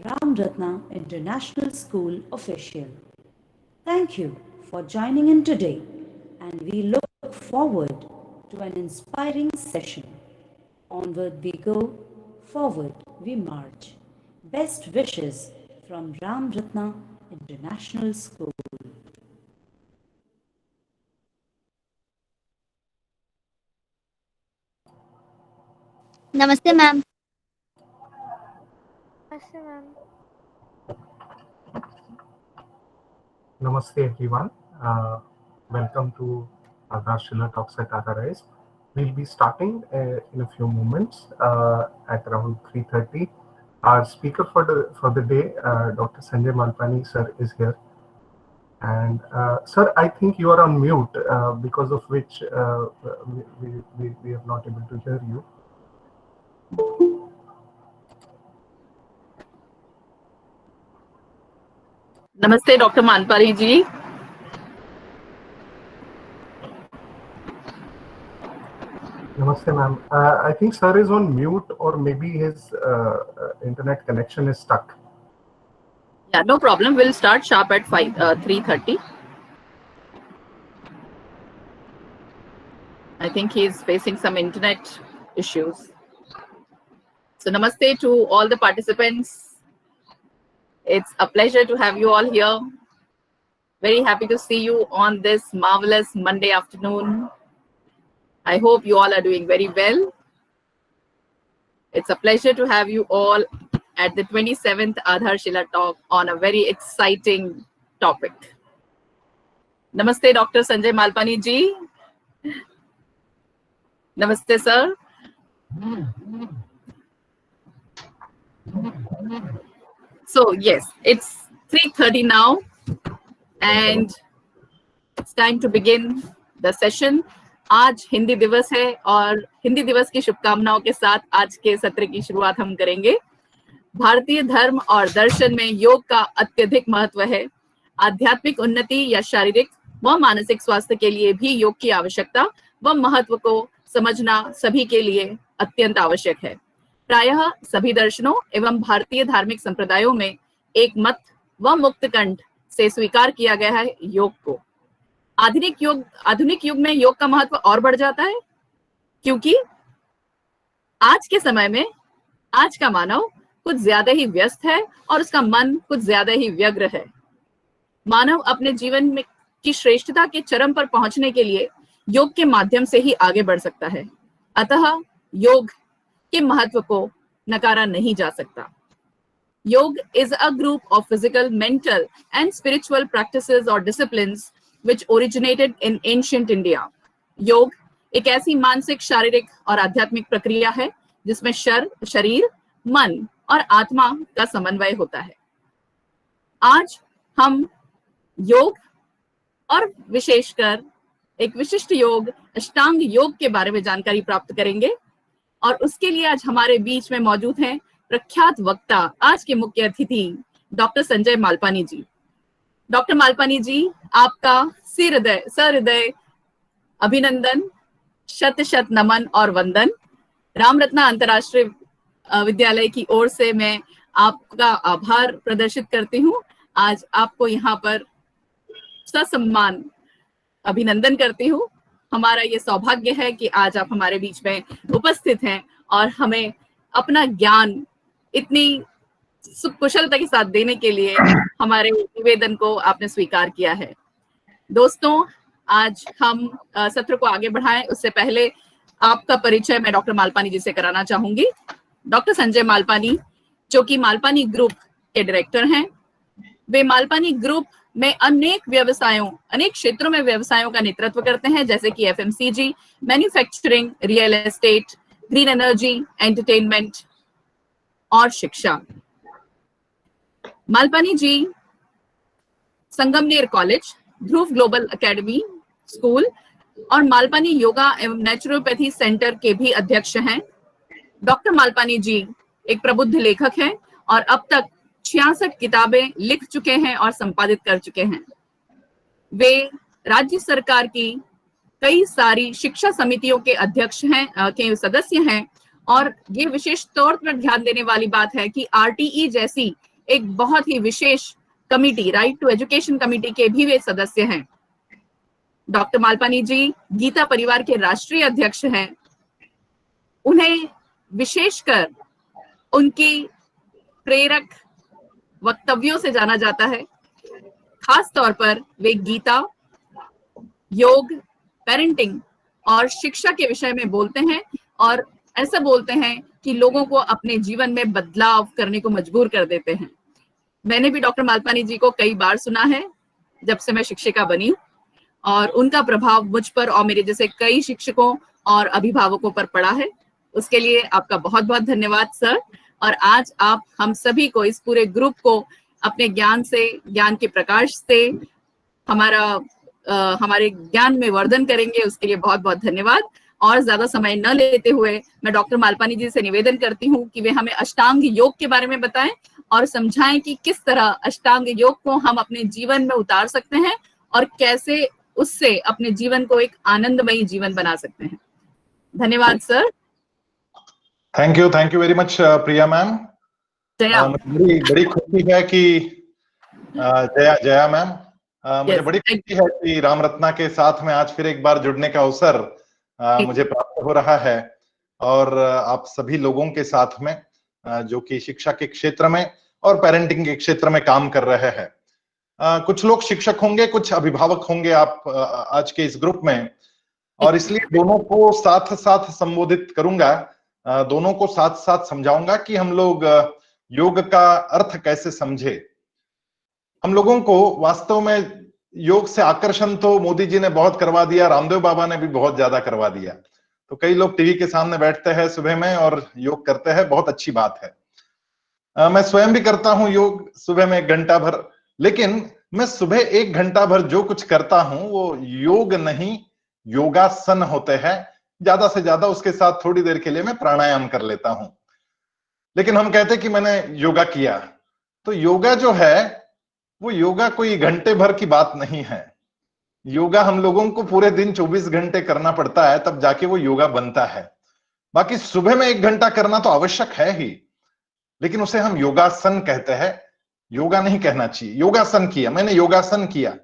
Ram Ratna International School official. Thank you for joining in today, and we look forward to an inspiring session. Onward we go, forward we march. Best wishes from Ram Ratna International School. नमस्ते ma'am. नमस्ते ma'am. Namaste everyone. Welcome to Aadhar Schiller Talks at Aadhar. We'll be starting in a few moments at around 3:30. Our speaker for the day, Dr. Sanjay Malpani sir, is here. And sir, I think you are on mute, because of which we are not able to hear you. नमस्ते doctor Malpani ji. Namaste ma'am. I think sir is on mute, or maybe his internet connection is stuck. Yeah, no problem. We'll start sharp at 3:30. I think he's facing some internet issues. So namaste to all the participants. It's a pleasure to have you all here. Very happy to see you on this marvelous Monday afternoon. I hope you all are doing very well. It's a pleasure to have you all at the 27th Aadhar Schiller Talk on a very exciting topic. Namaste, Dr. Sanjay Malpani ji. Namaste, sir. So yes, it's 3:30 now, and it's time to begin the session. आज हिंदी दिवस है और हिंदी दिवस की शुभकामनाओं के साथ आज के सत्र की शुरुआत हम करेंगे। भारतीय धर्म और दर्शन में योग का अत्यधिक महत्व है। आध्यात्मिक उन्नति या शारीरिक व मानसिक स्वास्थ्य के लिए भी योग की आवश्यकता व महत्व को समझना सभी के लिए अत्यंत आवश्यक है। प्रायः सभी दर्शनों एवं भारतीय धार्मिक संप्रदायों में एक मत व मुक्त कंठ से स्वीकार किया गया है योग को। आधुनिक युग में योग का महत्व और बढ़ जाता है, क्योंकि आज के समय में आज का मानव कुछ ज्यादा ही व्यस्त है और उसका मन कुछ ज्यादा ही व्यग्र है। मानव अपने जीवन में की श्रेष्ठता के चरम पर पहुंचने के लिए योग के माध्यम से ही आगे बढ़ सकता है। अतः योग के महत्व को नकारा नहीं जा सकता। योग is a group of physical, mental and spiritual practices or disciplines which originated in ancient India. योग एक ऐसी मानसिक, शारीरिक और आध्यात्मिक प्रक्रिया है जिसमें शरीर, मन और आत्मा का समन्वय होता है। आज हम योग और विशेषकर एक विशिष्ट योग अष्टांग योग के बारे में जानकारी प्राप्त करेंगे, और उसके लिए आज हमारे बीच में मौजूद हैं प्रख्यात वक्ता, आज के मुख्य अतिथि डॉक्टर संजय मालपानी जी। डॉक्टर मालपानी जी, आपका सहृदय अभिनंदन, शत शत नमन और वंदन। राम रत्ना अंतर्राष्ट्रीय विद्यालय की ओर से मैं आपका आभार प्रदर्शित करती हूँ। आज आपको यहाँ पर ससम्मान अभिनंदन करती हूँ। हमारा ये सौभाग्य है कि आज आप हमारे बीच में उपस्थित हैं और हमें अपना ज्ञान इतनी कुशलता के साथ देने के लिए हमारे निवेदन को आपने स्वीकार किया है। दोस्तों, आज हम सत्र को आगे बढ़ाएं उससे पहले आपका परिचय मैं डॉक्टर मालपानी जी से कराना चाहूंगी। डॉक्टर संजय मालपानी, जो कि मालपानी ग्रुप के डायरेक्टर हैं, वे मालपानी ग्रुप में अनेक क्षेत्रों में व्यवसायों का नेतृत्व करते हैं, जैसे कि FMCG, manufacturing, real estate, green energy, entertainment और शिक्षा। मालपानी जी संगमनेर कॉलेज, ध्रुव ग्लोबल एकेडमी स्कूल और मालपानी योगा एवं नेचुरोपैथी सेंटर के भी अध्यक्ष हैं। डॉक्टर मालपानी जी एक प्रबुद्ध लेखक हैं और अब तक 66 किताबें लिख चुके हैं और संपादित कर चुके हैं। वे राज्य सरकार की कई सारी शिक्षा समितियों के अध्यक्ष हैं, के सदस्य हैं, और ये विशेष तौर पर ध्यान देने वाली बात है कि आरटीई जैसी एक बहुत ही विशेष committee, right to education committee के भी वे सदस्य हैं। डॉक्टर मालपानी जी गीता परिवार के राष्ट्रीय अध्यक्ष हैं। उन्हें विशेषकर उनकी प्रेरक वक्तव्यों से जाना जाता है। खास तौर पर वे गीता, योग, पेरेंटिंग और शिक्षा के विषय में बोलते हैं और ऐसा बोलते हैं कि लोगों को अपने जीवन में बदलाव करने को मजबूर कर देते हैं। मैंने भी डॉक्टर मालपानी जी को कई बार सुना है जब से मैं शिक्षिका बनी, और उनका प्रभाव मुझ पर और मेरे जैसे कई शिक्षकों और अभिभावकों पर पड़ा है। उसके लिए आपका बहुत बहुत धन्यवाद सर। और आज आप हम सभी को, इस पूरे ग्रुप को अपने ज्ञान से, ज्ञान के प्रकाश से हमारे ज्ञान में वर्धन करेंगे, उसके लिए बहुत बहुत धन्यवाद। और ज्यादा समय न लेते हुए मैं डॉक्टर मालपानी जी से निवेदन करती हूँ कि वे हमें अष्टांग योग के बारे में बताएं और समझाएं कि किस तरह अष्टांग योग को हम अपने जीवन में उतार सकते हैं और कैसे उससे अपने जीवन को एक आनंदमयी जीवन बना सकते हैं। धन्यवाद sir. Thank you very much Priya ma'am. बड़ी खुशी है कि जया मैम, मुझे बड़ी खुशी है कि राम रत्ना के साथ में आज फिर एक बार जुड़ने का अवसर मुझे प्राप्त हो रहा है, और आप सभी लोगों के साथ में जो कि शिक्षा के क्षेत्र में और पेरेंटिंग के क्षेत्र में काम कर रहे हैं। कुछ लोग शिक्षक होंगे, कुछ अभिभावक होंगे आप आज के इस ग्रुप में, और इसलिए दोनों को साथ साथ संबोधित करूंगा, दोनों को साथ साथ समझाऊंगा कि हम लोग योग का अर्थ कैसे समझे। हम लोगों को वास्तव में योग से आकर्षण तो मोदी जी ने बहुत करवा दिया, रामदेव बाबा ने भी बहुत ज्यादा करवा दिया। तो कई लोग टीवी के सामने बैठते हैं सुबह में और योग करते हैं, बहुत अच्छी बात है। मैं स्वयं भी करता हूं योग सुबह में 1 घंटा भर, लेकिन मैं सुबह 1 घंटा भर जो कुछ करता हूं वो योग नहीं, योगासन होते हैं। ज्यादा से ज्यादा उसके साथ थोड़ी देर के लिए मैं प्राणायाम कर लेता हूं। लेकिन हम कहते कि मैंने योगा किया, तो योगा जो है वो योगा कोई घंटे भर की बात नहीं है। योगा हम लोगों को पूरे दिन 24 घंटे करना पड़ता है, तब जाके वो योगा बनता है। बाकी सुबह में 1 घंटा करना तो आवश्यक है ही, लेकिन उसे हम योगासन कहते हैं, योगा नहीं कहना चाहिए। योगासन किया, मैंने योगासन किया।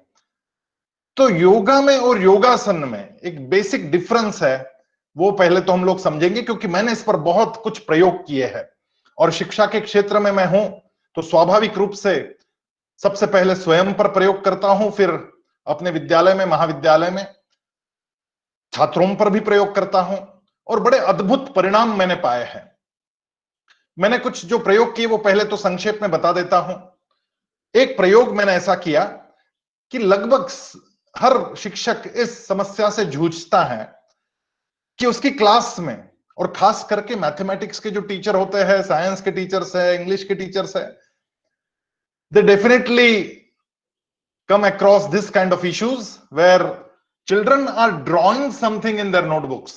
तो योगा में और योगासन में एक बेसिक डिफरेंस है, वो पहले तो हम लोग समझेंगे, क्योंकि मैंने इस पर बहुत कुछ प्रयोग किए हैं और शिक्षा के क्षेत्र में मैं हूं, तो स्वाभाविक रूप से सबसे पहले स्वयं पर प्रयोग करता हूं, फिर अपने विद्यालय में, महाविद्यालय में छात्रों पर भी प्रयोग करता हूं, और बड़े अद्भुत परिणाम मैंने पाए हैं। मैंने कुछ जो प्रयोग किए वो पहले तो संक्षेप में बता देता हूं। एक प्रयोग मैंने ऐसा किया कि लगभग हर शिक्षक इस समस्या से जूझता है कि उसकी क्लास में, और खास करके मैथमेटिक्स के जो टीचर होते हैं, साइंस के टीचर्स है, इंग्लिश के टीचर्स है, they definitely come across this kind of issues where children are drawing something in their notebooks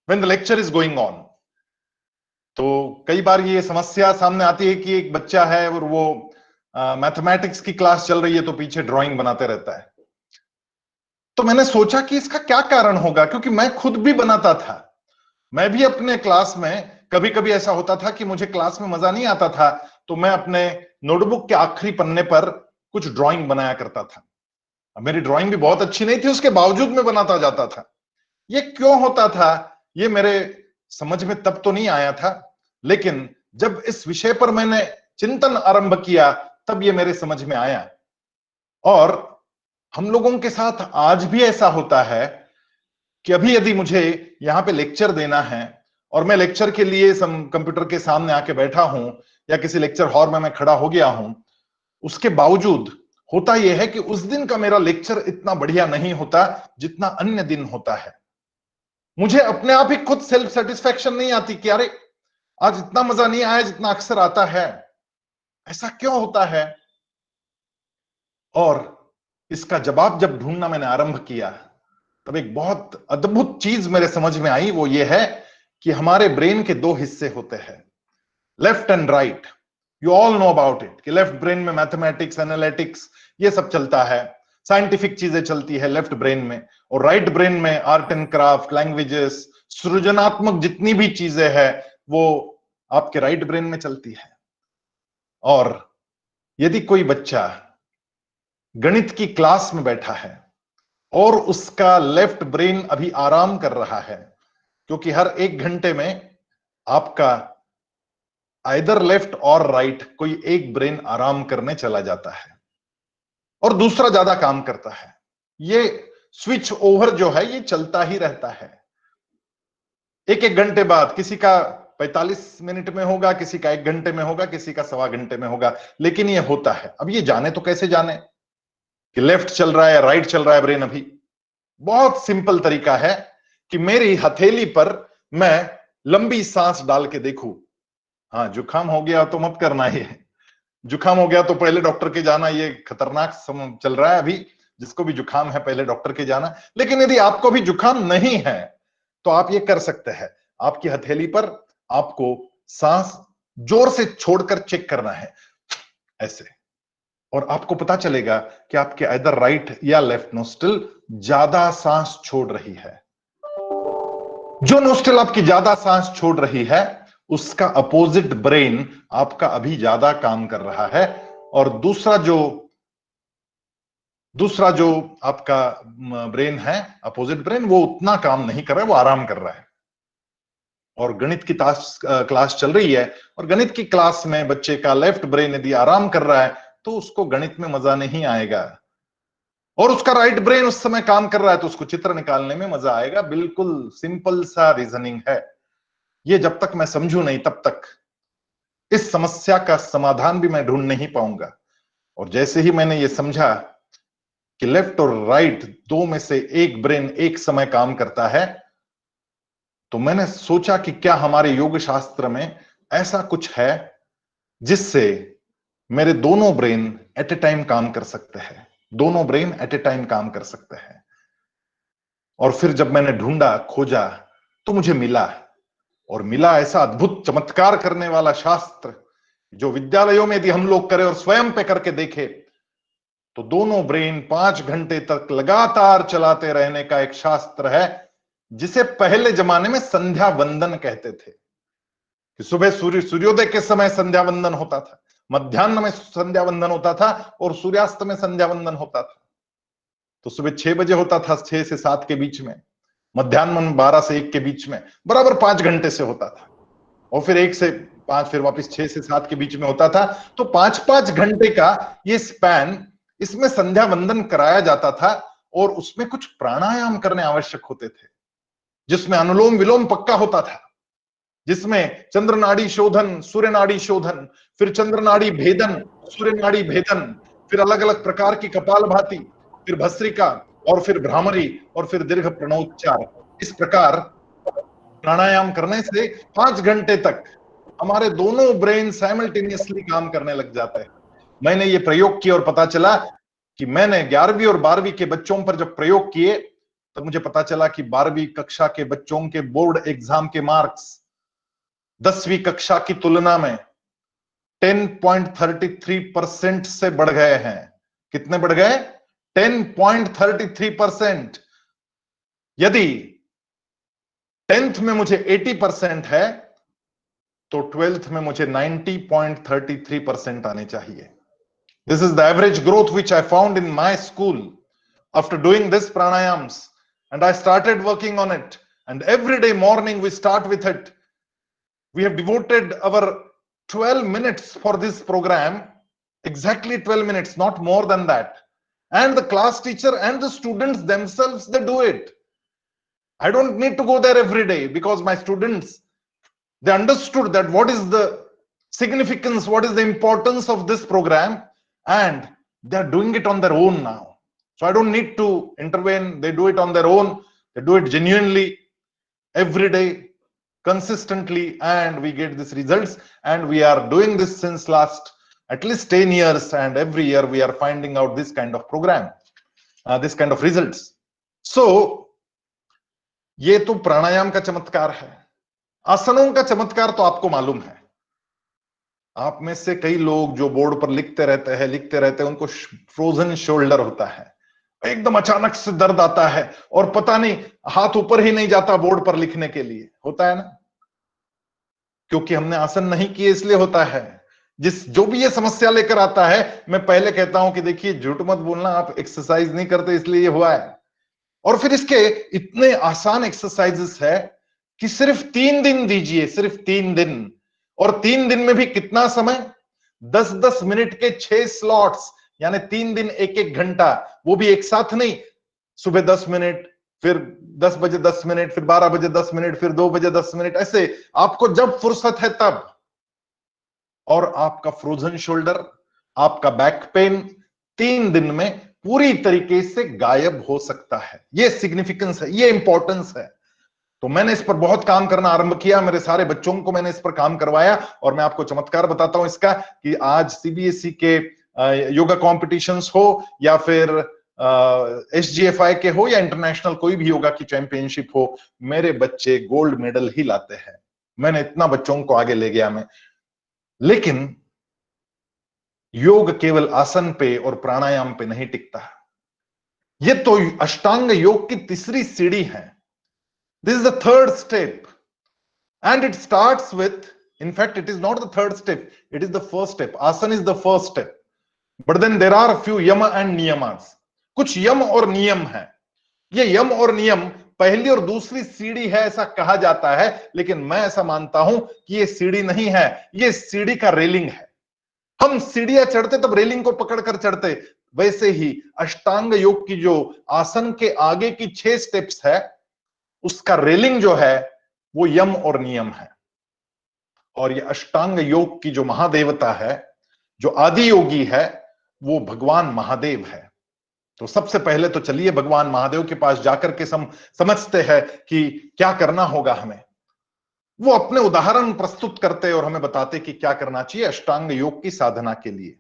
when the lecture is going on. तो कई बार ये समस्या सामने आती है कि एक बच्चा है और वो मैथमेटिक्स की क्लास चल रही है तो पीछे ड्राइंग बनाते रहता है। तो मैंने सोचा कि इसका क्या कारण होगा, क्योंकि मैं खुद भी बनाता था। मैं भी अपने क्लास में कभी कभी ऐसा होता था कि मुझे क्लास में मजा नहीं आता था, तो मैं अपने नोटबुक के आखिरी पन्ने पर कुछ ड्राइंग बनाया करता था। मेरी ड्राइंग भी बहुत अच्छी नहीं थी, उसके बावजूद मैं बनाता जाता था। ये क्यों होता था ये मेरे समझ में तब तो नहीं आया था, लेकिन जब इस विषय पर मैंने चिंतन आरंभ किया तब ये मेरे समझ में आया। और हम लोगों के साथ आज भी ऐसा होता है कि अभी यदि मुझे यहाँ पे लेक्चर देना है और मैं लेक्चर के लिए कंप्यूटर के सामने आके बैठा हूं या किसी लेक्चर हॉल में मैं खड़ा हो गया हूं, उसके बावजूद होता यह है कि उस दिन का मेरा लेक्चर इतना बढ़िया नहीं होता जितना अन्य दिन होता है। मुझे अपने आप ही खुद सेल्फ सेटिस्फेक्शन नहीं आती कि अरे आज इतना मजा नहीं आया जितना अक्सर आता है। ऐसा क्यों होता है? और इसका जवाब जब ढूंढना मैंने आरंभ किया तब एक बहुत अद्भुत चीज मेरे समझ में आई। वो ये है कि हमारे ब्रेन के 2 हिस्से होते हैं, left and right. You all know about it कि लेफ्ट ब्रेन में मैथमेटिक्स, एनालिटिक्स ये सब चलता है, साइंटिफिक चीजें चलती है लेफ्ट ब्रेन में, और राइट ब्रेन में आर्ट एंड क्राफ्ट, लैंग्वेजेस, सृजनात्मक जितनी भी चीजें हैं वो आपके राइट ब्रेन में चलती है। और यदि कोई बच्चा गणित की क्लास में बैठा है और उसका लेफ्ट ब्रेन अभी आराम कर रहा है, क्योंकि हर 1 घंटे में आपका आइदर लेफ्ट और राइट कोई एक ब्रेन आराम करने चला जाता है और दूसरा ज्यादा काम करता है। ये स्विच ओवर जो है ये चलता ही रहता है। 1-1 घंटे बाद किसी का 45 मिनट में होगा, किसी का 1 घंटे में होगा, किसी का 1.25 घंटे में होगा, लेकिन ये होता है। अब ये जाने तो कैसे जाने कि लेफ्ट चल रहा है राइट चल रहा है ब्रेन? अभी बहुत सिंपल तरीका है कि मेरी हथेली पर मैं लंबी सांस डाल के देखूं। हाँ, जुकाम हो गया तो मत करना, ये जुकाम हो गया तो पहले डॉक्टर के जाना, ये खतरनाक चल रहा है अभी। जिसको भी जुकाम है पहले डॉक्टर के जाना। लेकिन यदि आपको भी जुकाम नहीं है तो आप ये कर सकते हैं, आपकी हथेली पर आपको सांस जोर से छोड़कर चेक करना है ऐसे, और आपको पता चलेगा कि आपके इधर राइट या लेफ्ट नोस्ट्रिल ज्यादा सांस छोड़ रही है। जो नोस्ट्रिल आपकी ज्यादा सांस छोड़ रही है उसका अपोजिट ब्रेन आपका अभी ज्यादा काम कर रहा है, और दूसरा जो आपका ब्रेन है अपोजिट ब्रेन वो उतना काम नहीं कर रहा है, वो आराम कर रहा है। और गणित की क्लास चल रही है और गणित की क्लास में बच्चे का लेफ्ट ब्रेन यदि आराम कर रहा है तो उसको गणित में मजा नहीं आएगा, और उसका राइट ब्रेन उस समय काम कर रहा है तो उसको चित्र निकालने में मजा आएगा। बिल्कुल सिंपल सा रीजनिंग है ये। जब तक मैं समझू नहीं तब तक इस समस्या का समाधान भी मैं ढूंढ नहीं पाऊंगा। और जैसे ही मैंने ये समझा कि लेफ्ट और राइट दो में से एक ब्रेन एक समय काम करता है, तो मैंने सोचा कि क्या हमारे योग शास्त्र में ऐसा कुछ है जिससे मेरे दोनों ब्रेन एट ए टाइम काम कर सकते हैं, दोनों ब्रेन एट ए टाइम काम कर सकते हैं। और फिर जब मैंने ढूंढा खोजा तो मुझे मिला, और मिला ऐसा अद्भुत चमत्कार करने वाला शास्त्र जो विद्यालयों में यदि हम लोग करें और स्वयं पे करके देखे तो दोनों ब्रेन 5 घंटे तक लगातार चलाते रहने का एक शास्त्र है जिसे पहले जमाने में संध्या वंदन कहते थे। कि सुबह सूर्योदय के समय संध्या वंदन होता था, मध्याह्न में संध्या वंदन होता था और सूर्यास्त में संध्या वंदन होता था। तो सुबह 6 बजे होता था, 6 से 7 के बीच में, मध्याह्न में 12 से 1 के बीच में, बराबर 5 घंटे से होता था, और फिर 1 से 5 फिर वापस 6 से 7 के बीच में होता था। तो 5-5 घंटे का ये स्पैन, इसमें संध्या वंदन कराया जाता था, और उसमें कुछ प्राणायाम करने आवश्यक होते थे जिसमें अनुलोम विलोम पक्का होता था, जिसमें चंद्र नाड़ी शोधन, सूर्य नाड़ी शोधन, फिर चंद्र नाड़ी भेदन, सूर्य नाड़ी भेदन, फिर अलग अलग प्रकार की कपालभाति, फिर भस्त्रिका, और फिर भ्रामरी, और फिर दीर्घ प्रणोच्चार। इस प्रकार प्राणायाम करने से 5 घंटे तक हमारे दोनों ब्रेन साइमल्टेनियसली काम करने लग जाते हैं। मैंने ये प्रयोग किया और पता चला कि मैंने 11वीं और 12वीं के बच्चों पर जब प्रयोग किए तब मुझे पता चला कि 12वीं कक्षा के बच्चों के बोर्ड एग्जाम के मार्क्स 10वीं कक्षा की तुलना में 10.33% से बढ़ गए हैं। कितने बढ़ गए? 10.33%। यदि 10th में मुझे 80% है तो 12th में मुझे 90.33% आने चाहिए। This is the average growth which I found in my school after doing this pranayams, and I started working on it, and every day morning we start with it. We have devoted our 12 minutes for this program, exactly 12 minutes, not more than that. And the class teacher and the students themselves, they do it. I don't need to go there every day because my students, they understood that what is the significance, what is the importance of this program, and they are doing it on their own now. So I don't need to intervene. They do it on their own. They do it genuinely every day, consistently, and we get these results. And we are doing this since last at least 10 years, and every year we are finding out this kind of program, this kind of results. So ये तो प्राणायाम का चमत्कार है। आसनों का चमत्कार तो आपको मालूम है। आप में से कई लोग जो बोर्ड पर लिखते रहते हैं, उनको फ्रोजन शोल्डर होता है, एकदम अचानक से दर्द आता है और पता नहीं हाथ ऊपर ही नहीं जाता बोर्ड पर लिखने के लिए, होता है ना? क्योंकि हमने आसन नहीं किए इसलिए होता है। जो भी ये समस्या लेकर आता है, मैं पहले कहता हूं कि देखिए झूठ मत बोलना, आप एक्सरसाइज नहीं करते इसलिए ये हुआ है। और फिर इसके इतने आसान एक्सरसाइजेस है कि सिर्फ 3 दिन दीजिए, सिर्फ 3 दिन, और 3 दिन में भी कितना समय, 10-10 मिनट के 6 स्लॉट्स, यानी 3 दिन 1-1 घंटा, वो भी एक साथ नहीं, सुबह 10 मिनट, फिर 10 बजे 10 मिनट, फिर 12 बजे 10 मिनट, फिर 2 बजे 10 मिनट, ऐसे आपको जब फुर्सत है तब। और आपका फ्रोजन शोल्डर, आपका बैक पेन 3 दिन में पूरी तरीके से गायब हो सकता है। ये सिग्निफिकेंस है, ये इंपॉर्टेंस है। तो मैंने इस पर बहुत काम करना आरंभ किया, मेरे सारे बच्चों को मैंने इस पर काम करवाया, और मैं आपको चमत्कार बताता हूं इसका कि आज सीबीएसई के योगा कॉम्पिटिशंस हो या फिर एसजीएफआई के हो या इंटरनेशनल कोई भी योगा की चैंपियनशिप हो, मेरे बच्चे गोल्ड मेडल ही लाते हैं। मैंने इतना बच्चों को आगे ले गया मैं। लेकिन योग केवल आसन पे और प्राणायाम पे नहीं टिकता। ये तो अष्टांग योग की तीसरी सीढ़ी है। This is the third step and it starts with, in fact it is not the third step, it is the first step. Asana is the first step, but then there are a few yama and niyamas. कुछ यम और नियम है। ये aim और नियम पहली और दूसरी सीढ़ी है ऐसा कहा जाता है, लेकिन मैं ऐसा मानता हूं कि ये सीढ़ी नहीं है, ये सीढ़ी का रेलिंग है। हम सीढ़ियां चढ़ते तब रेलिंग को पकड़कर चढ़ते, वैसे ही अष्टांग योग की जो आसन के आगे की 6 स्टेप्स है, उसका रेलिंग जो है वो यम और नियम है। और ये अष्टांग योग की जो महादेवता है, जो आदि योगी है, वो भगवान महादेव है। तो सबसे पहले तो चलिए भगवान महादेव के पास जाकर के समझते हैं कि क्या करना होगा हमें। वो अपने उदाहरण प्रस्तुत करते और हमें बताते कि क्या करना चाहिए अष्टांग योग की साधना के लिए।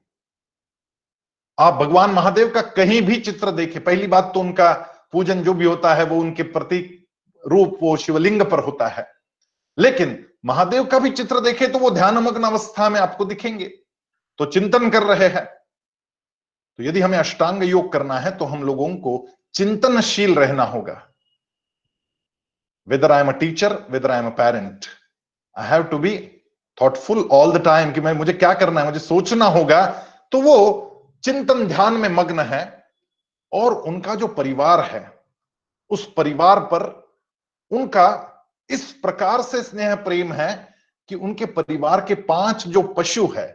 आप भगवान महादेव का कहीं भी चित्र देखें, पहली बात तो उनका पूजन जो भी होता है वो उनके प्रतीक रूप वो शिवलिंग पर होता है, लेकिन महादेव का भी चित्र देखे तो वो ध्यानमग्न अवस्था में आपको दिखेंगे, तो चिंतन कर रहे हैं। तो यदि हमें अष्टांग योग करना है तो हम लोगों को चिंतनशील रहना होगा। Whether I am a teacher, whether I am a parent, I have to be thoughtful all the time कि मुझे क्या करना है, मुझे सोचना होगा। तो वो चिंतन ध्यान में मग्न है, और उनका जो परिवार है उस परिवार पर उनका इस प्रकार से स्नेह प्रेम है कि उनके परिवार के 5 जो पशु है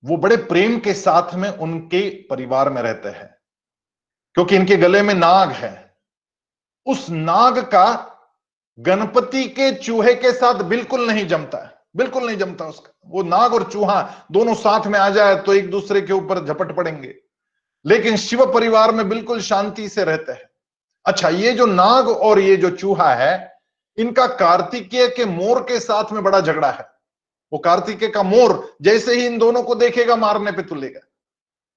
वो बड़े प्रेम के साथ में उनके परिवार में रहते हैं, क्योंकि इनके गले में नाग है। उस नाग का गणपति के चूहे के साथ बिल्कुल नहीं जमता है, बिल्कुल नहीं जमता उसका। वो नाग और चूहा दोनों साथ में आ जाए तो एक दूसरे के ऊपर झपट पड़ेंगे, लेकिन शिव परिवार में बिल्कुल शांति से रहते हैं। अच्छा, ये जो नाग और ये जो चूहा है, इनका कार्तिकेय के मोर के साथ में बड़ा झगड़ा है। वो कार्तिकेय का मोर जैसे ही इन दोनों को देखेगा मारने पे तुलेगा,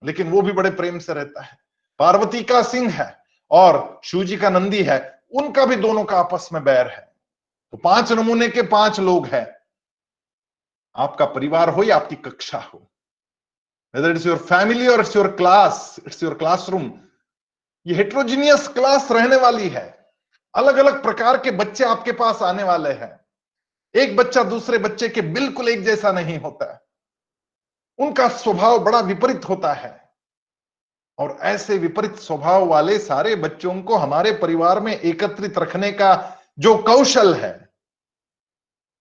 लेकिन वो भी बड़े प्रेम से रहता है। पार्वती का सिंह है और शिव जी का नंदी है, उनका भी दोनों का आपस में बैर है। तो 5 नमूने के 5 लोग हैं। आपका परिवार हो या आपकी कक्षा हो, whether it's your family or it's your class, it's your classroom, ये हेट्रोजीनियस क्लास रहने वाली है। अलग अलग प्रकार के बच्चे आपके पास आने वाले हैं। एक बच्चा दूसरे बच्चे के बिल्कुल एक जैसा नहीं होता है, उनका स्वभाव बड़ा विपरीत होता है। और ऐसे विपरीत स्वभाव वाले सारे बच्चों को हमारे परिवार में एकत्रित रखने का जो कौशल है,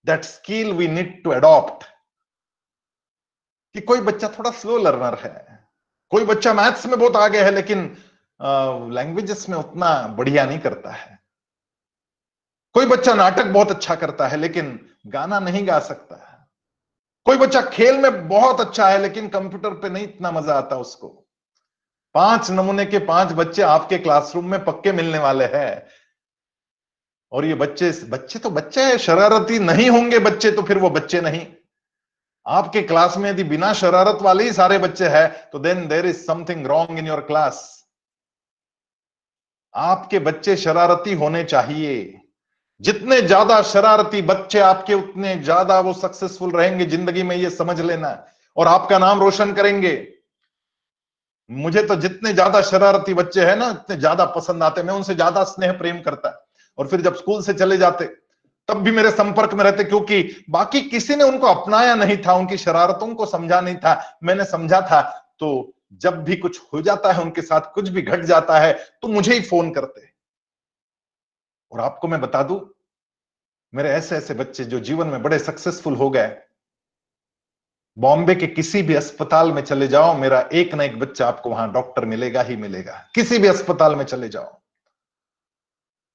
that skill we need to adopt. कि कोई बच्चा थोड़ा स्लो लर्नर है, कोई बच्चा मैथ्स में बहुत आगे है लेकिन लैंग्वेजेस में उतना बढ़िया नहीं करता है, कोई बच्चा नाटक बहुत अच्छा करता है लेकिन गाना नहीं गा सकता है, कोई बच्चा खेल में बहुत अच्छा है लेकिन कंप्यूटर पे नहीं इतना मजा आता उसको। 5 नमूने के 5 बच्चे आपके क्लासरूम में पक्के मिलने वाले हैं। और ये बच्चे तो बच्चे हैं, शरारती नहीं होंगे बच्चे तो फिर वो बच्चे नहीं। आपके क्लास में यदि बिना शरारत वाले ही सारे बच्चे हैं तो then there is something wrong in your class. आपके बच्चे शरारती होने चाहिए। जितने ज्यादा शरारती बच्चे आपके, उतने ज्यादा वो सक्सेसफुल रहेंगे जिंदगी में, ये समझ लेना, और आपका नाम रोशन करेंगे। मुझे तो जितने ज्यादा शरारती बच्चे हैं ना, उतने ज्यादा पसंद आते, मैं उनसे ज्यादा स्नेह प्रेम करता। और फिर जब स्कूल से चले जाते तब भी मेरे संपर्क में रहते, क्योंकि बाकी किसी ने उनको अपनाया नहीं था, उनकी शरारतों को समझा नहीं था, मैंने समझा था। तो जब भी कुछ हो जाता है, उनके साथ कुछ भी घट जाता है, तो मुझे ही फोन करते। और आपको मैं बता दूं, मेरे ऐसे ऐसे बच्चे जो जीवन में बड़े सक्सेसफुल हो गए, बॉम्बे के किसी भी अस्पताल में चले जाओ, मेरा एक ना एक बच्चा आपको वहां डॉक्टर मिलेगा ही मिलेगा। किसी भी अस्पताल में चले जाओ,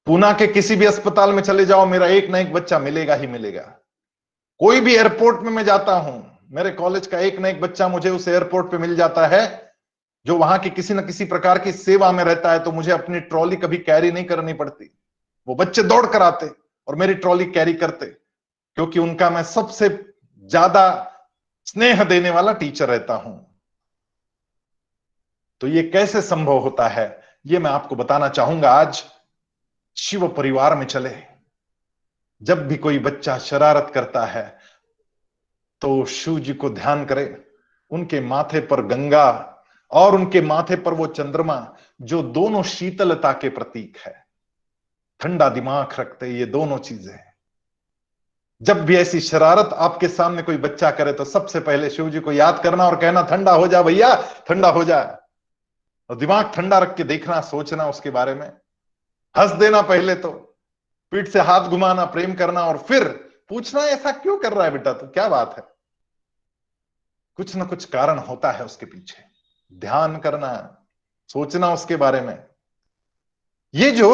पूना के किसी भी अस्पताल में चले जाओ, मेरा एक ना एक बच्चा मिलेगा ही मिलेगा। कोई भी एयरपोर्ट में मैं जाता हूं, मेरे कॉलेज का एक ना एक बच्चा मुझे उस एयरपोर्ट पे मिल जाता है, जो वहां की किसी न किसी प्रकार की सेवा में रहता है। तो मुझे अपनी ट्रॉली कभी कैरी नहीं करनी पड़ती, वो बच्चे दौड़ कर आते और मेरी ट्रॉली कैरी करते, क्योंकि उनका मैं सबसे ज्यादा स्नेह देने वाला टीचर रहता हूं। तो ये कैसे संभव होता है, ये मैं आपको बताना चाहूंगा। आज शिव परिवार में चले, जब भी कोई बच्चा शरारत करता है तो शिव जी को ध्यान करे, उनके माथे पर गंगा और उनके माथे पर वो चंद्रमा, जो दोनों शीतलता के प्रतीक है, ठंडा दिमाग रखते, ये दोनों चीजें। जब भी ऐसी शरारत आपके सामने कोई बच्चा करे, तो सबसे पहले शिव जी को याद करना और कहना, ठंडा हो जा भैया, ठंडा हो जा। और दिमाग ठंडा रख के देखना, सोचना उसके बारे में, हंस देना पहले तो, पीठ से हाथ घुमाना, प्रेम करना, और फिर पूछना, ऐसा क्यों कर रहा है बेटा तू, क्या बात है। कुछ ना कुछ कारण होता है उसके पीछे, ध्यान करना, सोचना उसके बारे में। ये जो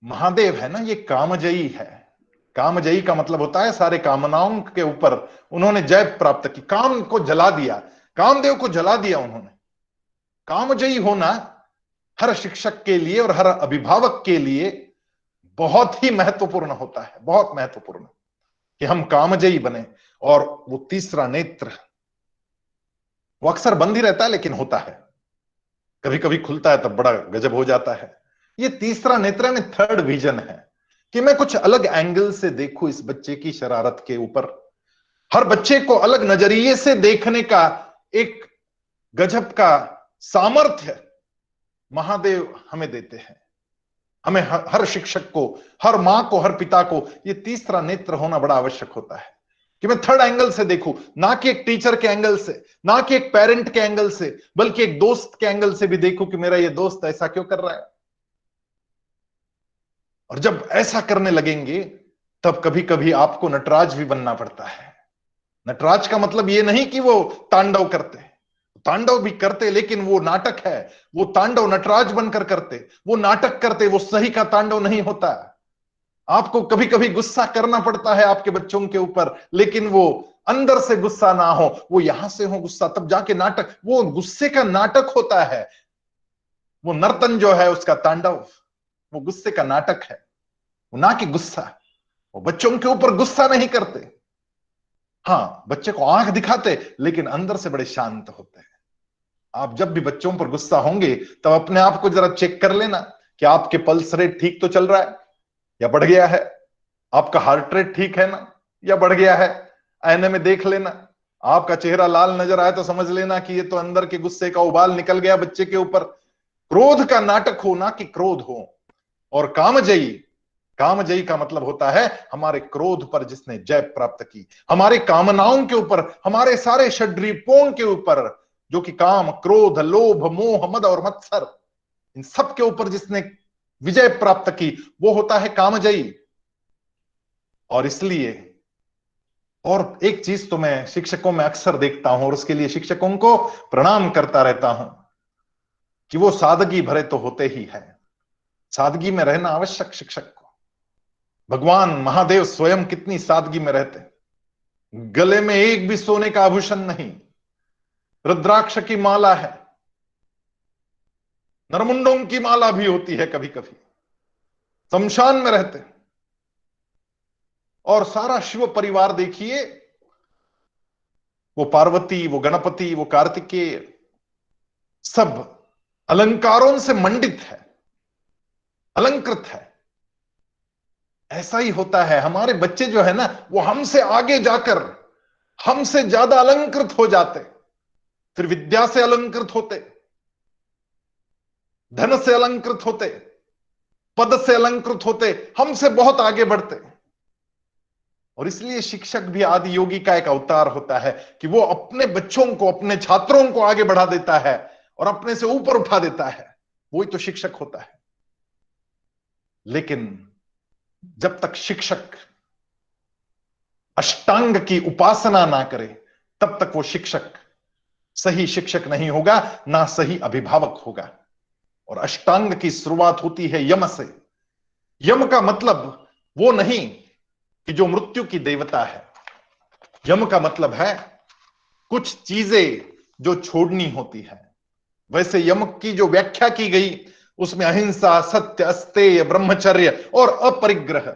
महादेव है ना, ये कामजयी है। कामजयी का मतलब होता है सारे कामनाओं के ऊपर उन्होंने जय प्राप्त की, काम को जला दिया, कामदेव को जला दिया उन्होंने। कामजयी होना हर शिक्षक के लिए और हर अभिभावक के लिए बहुत ही महत्वपूर्ण होता है, बहुत महत्वपूर्ण, कि हम कामजयी बने। और वो तीसरा नेत्र, वो अक्सर बंद ही रहता है लेकिन होता है, कभी कभी खुलता है तब बड़ा गजब हो जाता है। ये तीसरा नेत्र यानी थर्ड विजन है, कि मैं कुछ अलग एंगल से देखूं इस बच्चे की शरारत के ऊपर। हर बच्चे को अलग नजरिए से देखने का एक गजब का सामर्थ्य महादेव हमें देते हैं। हमें हर शिक्षक को, हर मां को, हर पिता को ये तीसरा नेत्र होना बड़ा आवश्यक होता है, कि मैं थर्ड एंगल से देखूं, ना कि एक टीचर के एंगल से, ना कि एक पेरेंट के एंगल से, बल्कि एक दोस्त के एंगल से भी देखूं कि मेरा ये दोस्त ऐसा क्यों कर रहा है। और जब ऐसा करने लगेंगे, तब कभी कभी आपको नटराज भी बनना पड़ता है। नटराज का मतलब ये नहीं कि वो तांडव करते, तांडव भी करते, लेकिन वो नाटक है। वो तांडव नटराज बनकर करते, वो नाटक करते, वो सही का तांडव नहीं होता। आपको कभी कभी गुस्सा करना पड़ता है आपके बच्चों के ऊपर, लेकिन वो अंदर से गुस्सा ना हो, वो यहां से हो गुस्सा, तब जाके नाटक, वो गुस्से का नाटक होता है। वो नर्तन जो है उसका तांडव, वो गुस्से का नाटक है, वो ना कि गुस्सा। वो बच्चों के ऊपर गुस्सा नहीं करते, हाँ बच्चे को आंख दिखाते, लेकिन अंदर से बड़े शांत होते हैं। आप जब भी बच्चों पर गुस्सा होंगे, तब अपने आप को जरा चेक कर लेना कि आपके पल्स रेट ठीक तो चल रहा है या बढ़ गया है, आपका हार्ट रेट ठीक है ना या बढ़ गया है। आईने में देख लेना, आपका चेहरा लाल नजर आए तो समझ लेना कि ये तो अंदर के गुस्से का उबाल निकल गया बच्चे के ऊपर। क्रोध का नाटक हो, ना कि क्रोध हो। और कामजयी, कामजयी का मतलब होता है हमारे क्रोध पर जिसने जय प्राप्त की, हमारे कामनाओं के ऊपर, हमारे सारे षड्रिपों के ऊपर, जो कि काम, क्रोध, लोभ, मोह, मद और मत्सर, इन सब के ऊपर जिसने विजय प्राप्त की, वो होता है कामजयी। और इसलिए, और एक चीज तो मैं शिक्षकों में अक्सर देखता हूं, और उसके लिए शिक्षकों को प्रणाम करता रहता हूं, कि वो सादगी भरे तो होते ही है। सादगी में रहना आवश्यक शिक्षक को। भगवान महादेव स्वयं कितनी सादगी में रहते, गले में एक भी सोने का आभूषण नहीं, रुद्राक्ष की माला है, नरमुंडों की माला भी होती है कभी कभी, शमशान में रहते। और सारा शिव परिवार देखिए, वो पार्वती, वो गणपति, वो कार्तिकेय, सब अलंकारों से मंडित है, अलंकृत है। ऐसा ही होता है, हमारे बच्चे जो है ना, वो हमसे आगे जाकर हमसे ज्यादा अलंकृत हो जाते, फिर विद्या से अलंकृत होते, धन से अलंकृत होते, पद से अलंकृत होते, हमसे बहुत आगे बढ़ते। और इसलिए शिक्षक भी आदि योगी का एक अवतार होता है कि वो अपने बच्चों को, अपने छात्रों को आगे बढ़ा देता है और अपने से ऊपर उठा देता है। वही तो शिक्षक होता है। लेकिन जब तक शिक्षक अष्टांग की उपासना ना करे, तब तक वो शिक्षक सही शिक्षक नहीं होगा, ना सही अभिभावक होगा। और अष्टांग की शुरुआत होती है यम से। यम का मतलब वो नहीं कि जो मृत्यु की देवता है। यम का मतलब है कुछ चीजें जो छोड़नी होती है। वैसे यम की जो व्याख्या की गई, उसमें अहिंसा, सत्य, अस्तेय, ब्रह्मचर्य और अपरिग्रह,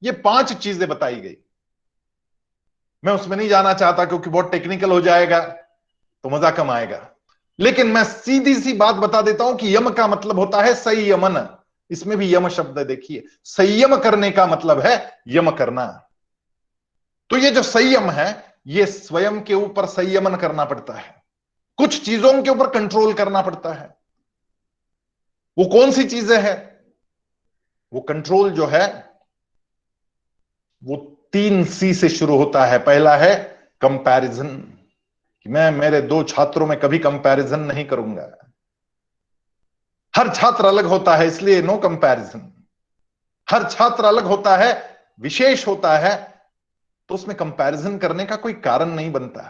ये 5 चीजें बताई गई। मैं उसमें नहीं जाना चाहता क्योंकि बहुत टेक्निकल हो जाएगा तो मजा कम आएगा। लेकिन मैं सीधी सी बात बता देता हूं कि यम का मतलब होता है संयमन। इसमें भी यम शब्द देखिए, संयम करने का मतलब है यम करना। तो ये जो संयम है, ये स्वयं के ऊपर संयमन करना पड़ता है, कुछ चीजों के ऊपर कंट्रोल करना पड़ता है। वो कौन सी चीजें हैं? वो कंट्रोल जो है वो 3 सी से शुरू होता है। पहला है कंपैरिजन, कि मैं मेरे 2 छात्रों में कभी कंपैरिजन नहीं करूंगा। हर छात्र अलग होता है, इसलिए नो कंपैरिजन। हर छात्र अलग होता है, विशेष होता है, तो उसमें कंपैरिजन करने का कोई कारण नहीं बनता।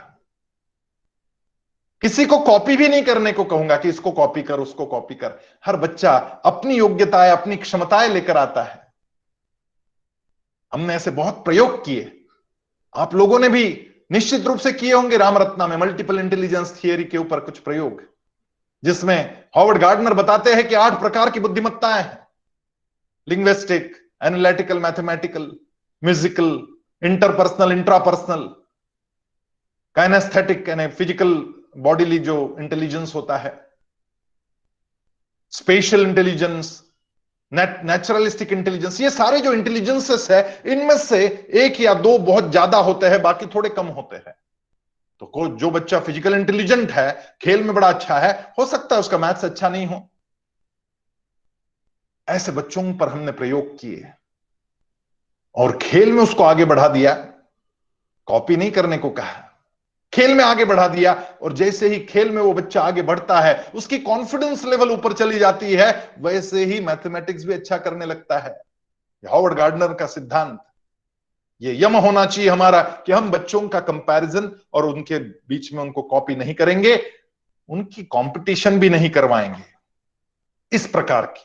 किसी को कॉपी भी नहीं करने को कहूंगा कि इसको कॉपी कर, उसको कॉपी कर। हर बच्चा अपनी योग्यताएं, अपनी क्षमताएं लेकर आता है। हमने ऐसे बहुत प्रयोग किए, आप लोगों ने भी निश्चित रूप से किए होंगे। रामरत्ना में मल्टीपल इंटेलिजेंस थियरी के ऊपर कुछ प्रयोग, जिसमें हॉवर्ड गार्डनर बताते हैं कि 8 प्रकार की बुद्धिमत्ताएं हैं: linguistic, analytical, mathematical, musical, interpersonal, intrapersonal, kinesthetic यानी फिजिकल बॉडीली जो इंटेलिजेंस होता है, स्पेशल इंटेलिजेंस, नेचुरलिस्टिक इंटेलिजेंस। ये सारे जो इंटेलिजेंसेस है, इनमें से 1 या 2 बहुत ज्यादा होते हैं, बाकी थोड़े कम होते हैं। तो जो बच्चा फिजिकल इंटेलिजेंट है, खेल में बड़ा अच्छा है, हो सकता है उसका मैथ्स अच्छा नहीं हो। ऐसे बच्चों पर हमने प्रयोग किए और खेल में उसको आगे बढ़ा दिया। कॉपी नहीं करने को कहा, खेल में आगे बढ़ा दिया। और जैसे ही खेल में वो बच्चा आगे बढ़ता है, उसकी कॉन्फिडेंस लेवल ऊपर चली जाती है, वैसे ही मैथमेटिक्स भी अच्छा करने लगता है। हॉवर्ड गार्डनर का सिद्धांत, ये यम होना चाहिए हमारा कि हम बच्चों का कंपैरिजन और उनके बीच में उनको कॉपी नहीं करेंगे, उनकी कंपटीशन भी नहीं करवाएंगे इस प्रकार की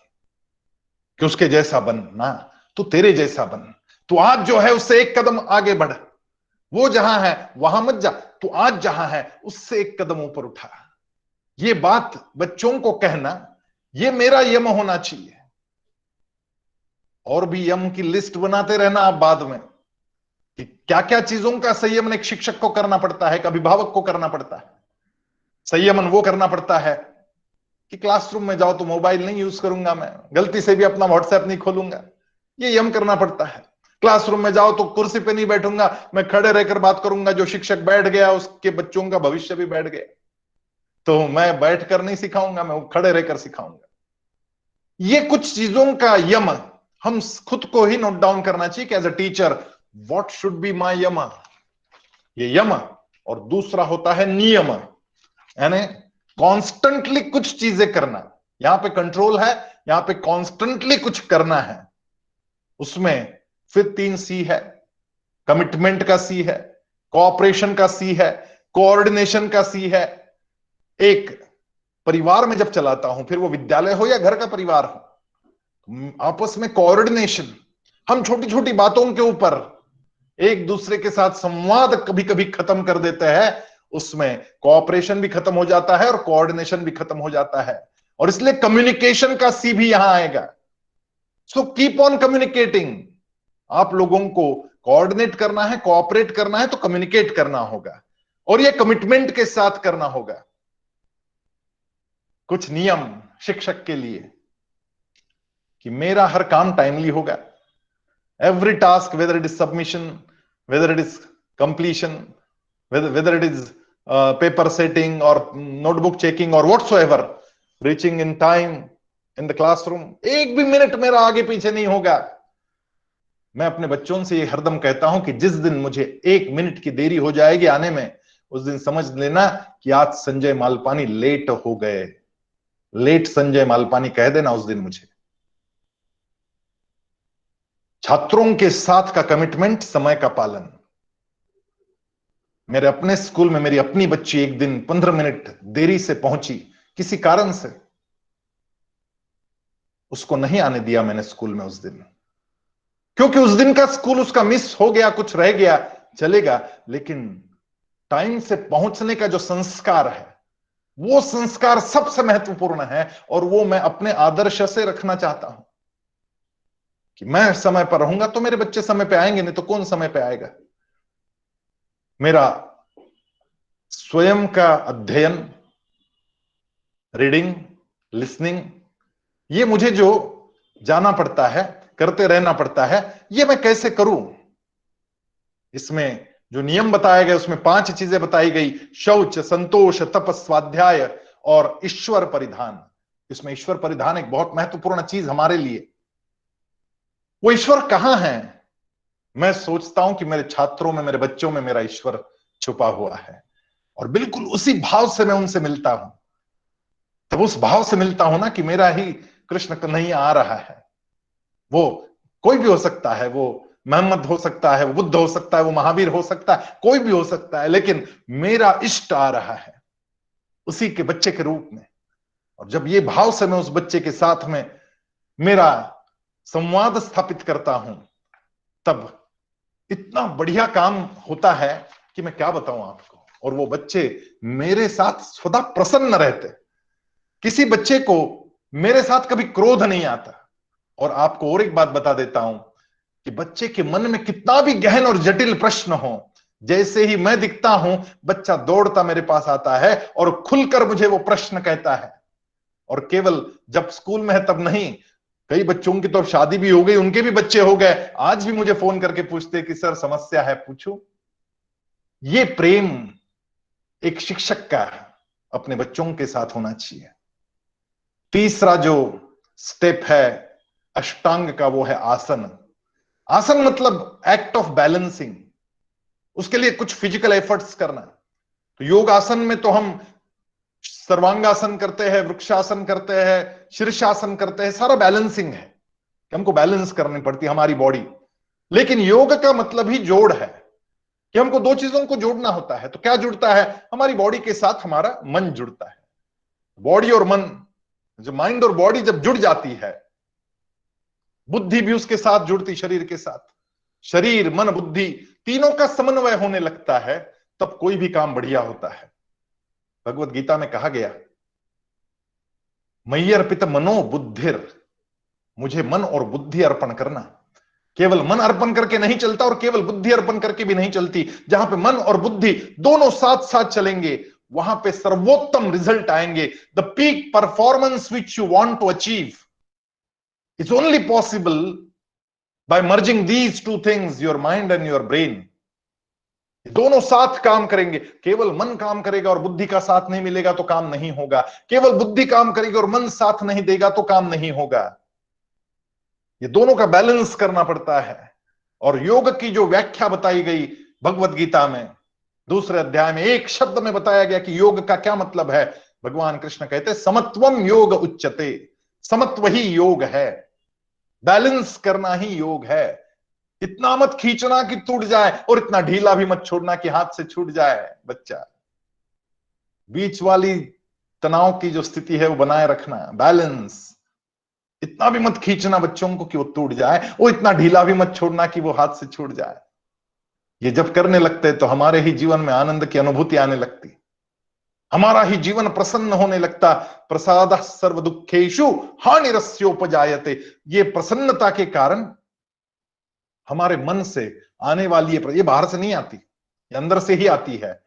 कि उसके जैसा बन ना, तो तेरे जैसा बन। तो आज जो है उससे 1 कदम आगे बढ़, वो जहां है वहां मत जा, तो आज जहां है उससे 1 कदम ऊपर उठा। ये बात बच्चों को कहना, ये मेरा यम होना चाहिए। और भी यम की लिस्ट बनाते रहना आप बाद में कि क्या क्या चीजों का संयमन एक शिक्षक को करना पड़ता है, एक अभिभावक को करना पड़ता है। संयमन वो करना पड़ता है कि क्लासरूम में जाओ तो मोबाइल नहीं यूज करूंगा, मैं गलती से भी अपना व्हाट्सएप नहीं खोलूंगा, ये यम करना पड़ता है। क्लासरूम में जाओ तो कुर्सी पे नहीं बैठूंगा, मैं खड़े रहकर बात करूंगा। जो शिक्षक बैठ गया उसके बच्चों का भविष्य भी बैठ गया, तो मैं बैठकर नहीं सिखाऊंगा, मैं खड़े रहकर सिखाऊंगा। ये कुछ चीजों का यम हम खुद को ही नोट डाउन करना चाहिए कि as a teacher what should be my aim, ये यम। और दूसरा होता है नियम, यानी कॉन्स्टेंटली कुछ चीजें करना। यहां पे कंट्रोल है, यहां पे कॉन्स्टेंटली कुछ करना है। उसमें फिर 3 सी है, कमिटमेंट का सी है, कोऑपरेशन का सी है, कोऑर्डिनेशन का सी है। एक परिवार में जब चलाता हूं, फिर वो विद्यालय हो या घर का परिवार हो, आपस में कोऑर्डिनेशन, हम छोटी छोटी बातों के ऊपर एक दूसरे के साथ संवाद कभी कभी खत्म कर देते हैं, उसमें कोऑपरेशन भी खत्म हो जाता है और कोऑर्डिनेशन भी खत्म हो जाता है। और इसलिए कम्युनिकेशन का सी भी यहां आएगा। So keep on communicating. आप लोगों को कोऑर्डिनेट करना है, कोऑपरेट करना है, तो कम्युनिकेट करना होगा और यह कमिटमेंट के साथ करना होगा। कुछ नियम शिक्षक के लिए कि मेरा हर काम टाइमली होगा। Every task, whether it is submission, whether it is completion, whether it is paper setting और नोटबुक चेकिंग और whatsoever, reaching in time, in the classroom, एक भी मिनट मेरा आगे पीछे नहीं होगा। मैं अपने बच्चों से ये हरदम कहता हूं कि जिस दिन मुझे 1 मिनट की देरी हो जाएगी आने में, उस दिन समझ लेना कि आज संजय मालपानी लेट हो गए। लेट संजय मालपानी कह देना उस दिन मुझे। छात्रों के साथ का कमिटमेंट, समय का पालन। मेरे अपने स्कूल में मेरी अपनी बच्ची एक दिन 15 मिनट देरी से पहुंची, किसी कारण से उसको नहीं आने दिया मैंने स्कूल में उस दिन, क्योंकि उस दिन का स्कूल उसका मिस हो गया, कुछ रह गया चलेगा, लेकिन टाइम से पहुंचने का जो संस्कार है, वो संस्कार सबसे महत्वपूर्ण है। और वो मैं अपने आदर्श से रखना चाहता हूं कि मैं समय पर रहूंगा तो मेरे बच्चे समय पे आएंगे, नहीं तो कौन समय पे आएगा। मेरा स्वयं का अध्ययन, रीडिंग, लिसनिंग, ये मुझे जो जाना पड़ता है, करते रहना पड़ता है, ये मैं कैसे करूं। इसमें जो नियम बताए गए उसमें 5 चीजें बताई गई: शौच, संतोष, तप, स्वाध्याय और ईश्वर परिधान। इसमें ईश्वर परिधान एक बहुत महत्वपूर्ण चीज हमारे लिए। वो ईश्वर कहां है? मैं सोचता हूं कि मेरे छात्रों में, मेरे बच्चों में मेरा ईश्वर छुपा हुआ है, और बिल्कुल उसी भाव से मैं उनसे मिलता हूं। तब उस भाव से मिलता हूं ना कि मेरा ही कृष्ण कन्हैया आ रहा है। वो कोई भी हो सकता है, वो मोहम्मद हो सकता है, वो बुद्ध हो सकता है, वो महावीर हो सकता है, कोई भी हो सकता है, लेकिन मेरा इष्ट आ रहा है उसी के बच्चे के रूप में। और जब ये भाव से मैं उस बच्चे के साथ में मेरा संवाद स्थापित करता हूं, तब इतना बढ़िया काम होता है कि मैं क्या बताऊं आपको। और वो बच्चे मेरे साथ सदा प्रसन्न रहते। किसी बच्चे को मेरे साथ कभी क्रोध नहीं आता। और आपको और एक बात बता देता हूं कि बच्चे के मन में कितना भी गहन और जटिल प्रश्न हो, जैसे ही मैं दिखता हूं, बच्चा दौड़ता मेरे पास आता है और खुलकर मुझे वो प्रश्न कहता है। और केवल जब स्कूल में है तब नहीं, कई बच्चों की तो शादी भी हो गई, उनके भी बच्चे हो गए, आज भी मुझे फोन करके पूछते कि सर समस्या है, पूछो। ये प्रेम एक शिक्षक का अपने बच्चों के साथ होना चाहिए। तीसरा जो स्टेप है अष्टांग का, वो है आसन। आसन मतलब एक्ट ऑफ बैलेंसिंग। उसके लिए कुछ फिजिकल एफर्ट्स करना। तो योग आसन में तो हम सर्वांगासन करते हैं, वृक्षासन करते हैं, शीर्षासन करते हैं, सारा बैलेंसिंग है कि हमको बैलेंस करनी पड़ती है हमारी बॉडी। लेकिन योग का मतलब ही जोड़ है कि हमको 2 चीजों को जोड़ना होता है। तो क्या जुड़ता है? हमारी बॉडी के साथ हमारा मन जुड़ता है। बॉडी और मन, जो माइंड और बॉडी जब जुड़ जाती है, बुद्धि भी उसके साथ जुड़ती, शरीर के साथ, शरीर, मन, बुद्धि तीनों का समन्वय होने लगता है, तब कोई भी काम बढ़िया होता है। भगवत गीता में कहा गया, मयि अर्पित मनो बुद्धिर, मुझे मन और बुद्धि अर्पण करना। केवल मन अर्पण करके नहीं चलता और केवल बुद्धि अर्पण करके भी नहीं चलती। जहां पे मन और बुद्धि दोनों साथ साथ चलेंगे, वहां पे सर्वोत्तम रिजल्ट आएंगे। The peak performance which you want to achieve is only possible by merging these 2 things, your mind and your brain. दोनों साथ काम करेंगे। केवल मन काम करेगा और बुद्धि का साथ नहीं मिलेगा तो काम नहीं होगा। केवल बुद्धि काम करेगी और मन साथ नहीं देगा तो काम नहीं होगा। ये दोनों का बैलेंस करना पड़ता है। और योग की जो व्याख्या बताई गई भगवत गीता में 2 अध्याय में, एक शब्द में बताया गया कि योग का क्या मतलब है। भगवान कृष्ण कहते हैं, समत्वम योग उच्यते। समत्व ही योग है, बैलेंस करना ही योग है। इतना मत खींचना कि टूट जाए और इतना ढीला भी मत छोड़ना कि हाथ से छूट जाए बच्चा। बीच वाली तनाव की जो स्थिति है वो बनाए रखना, बैलेंस। इतना भी मत खींचना बच्चों को कि वो टूट जाए, और इतना ढीला भी मत छोड़ना कि वो हाथ से छूट जाए। ये जब करने लगते तो हमारे ही जीवन में आनंद की अनुभूति आने लगती, हमारा ही जीवन प्रसन्न होने लगता। प्रसादः सर्व दुखेषु हानिरस्योपजायते। ये प्रसन्नता के कारण हमारे मन से आने वाली ये बाहर से नहीं आती, ये अंदर से ही आती है।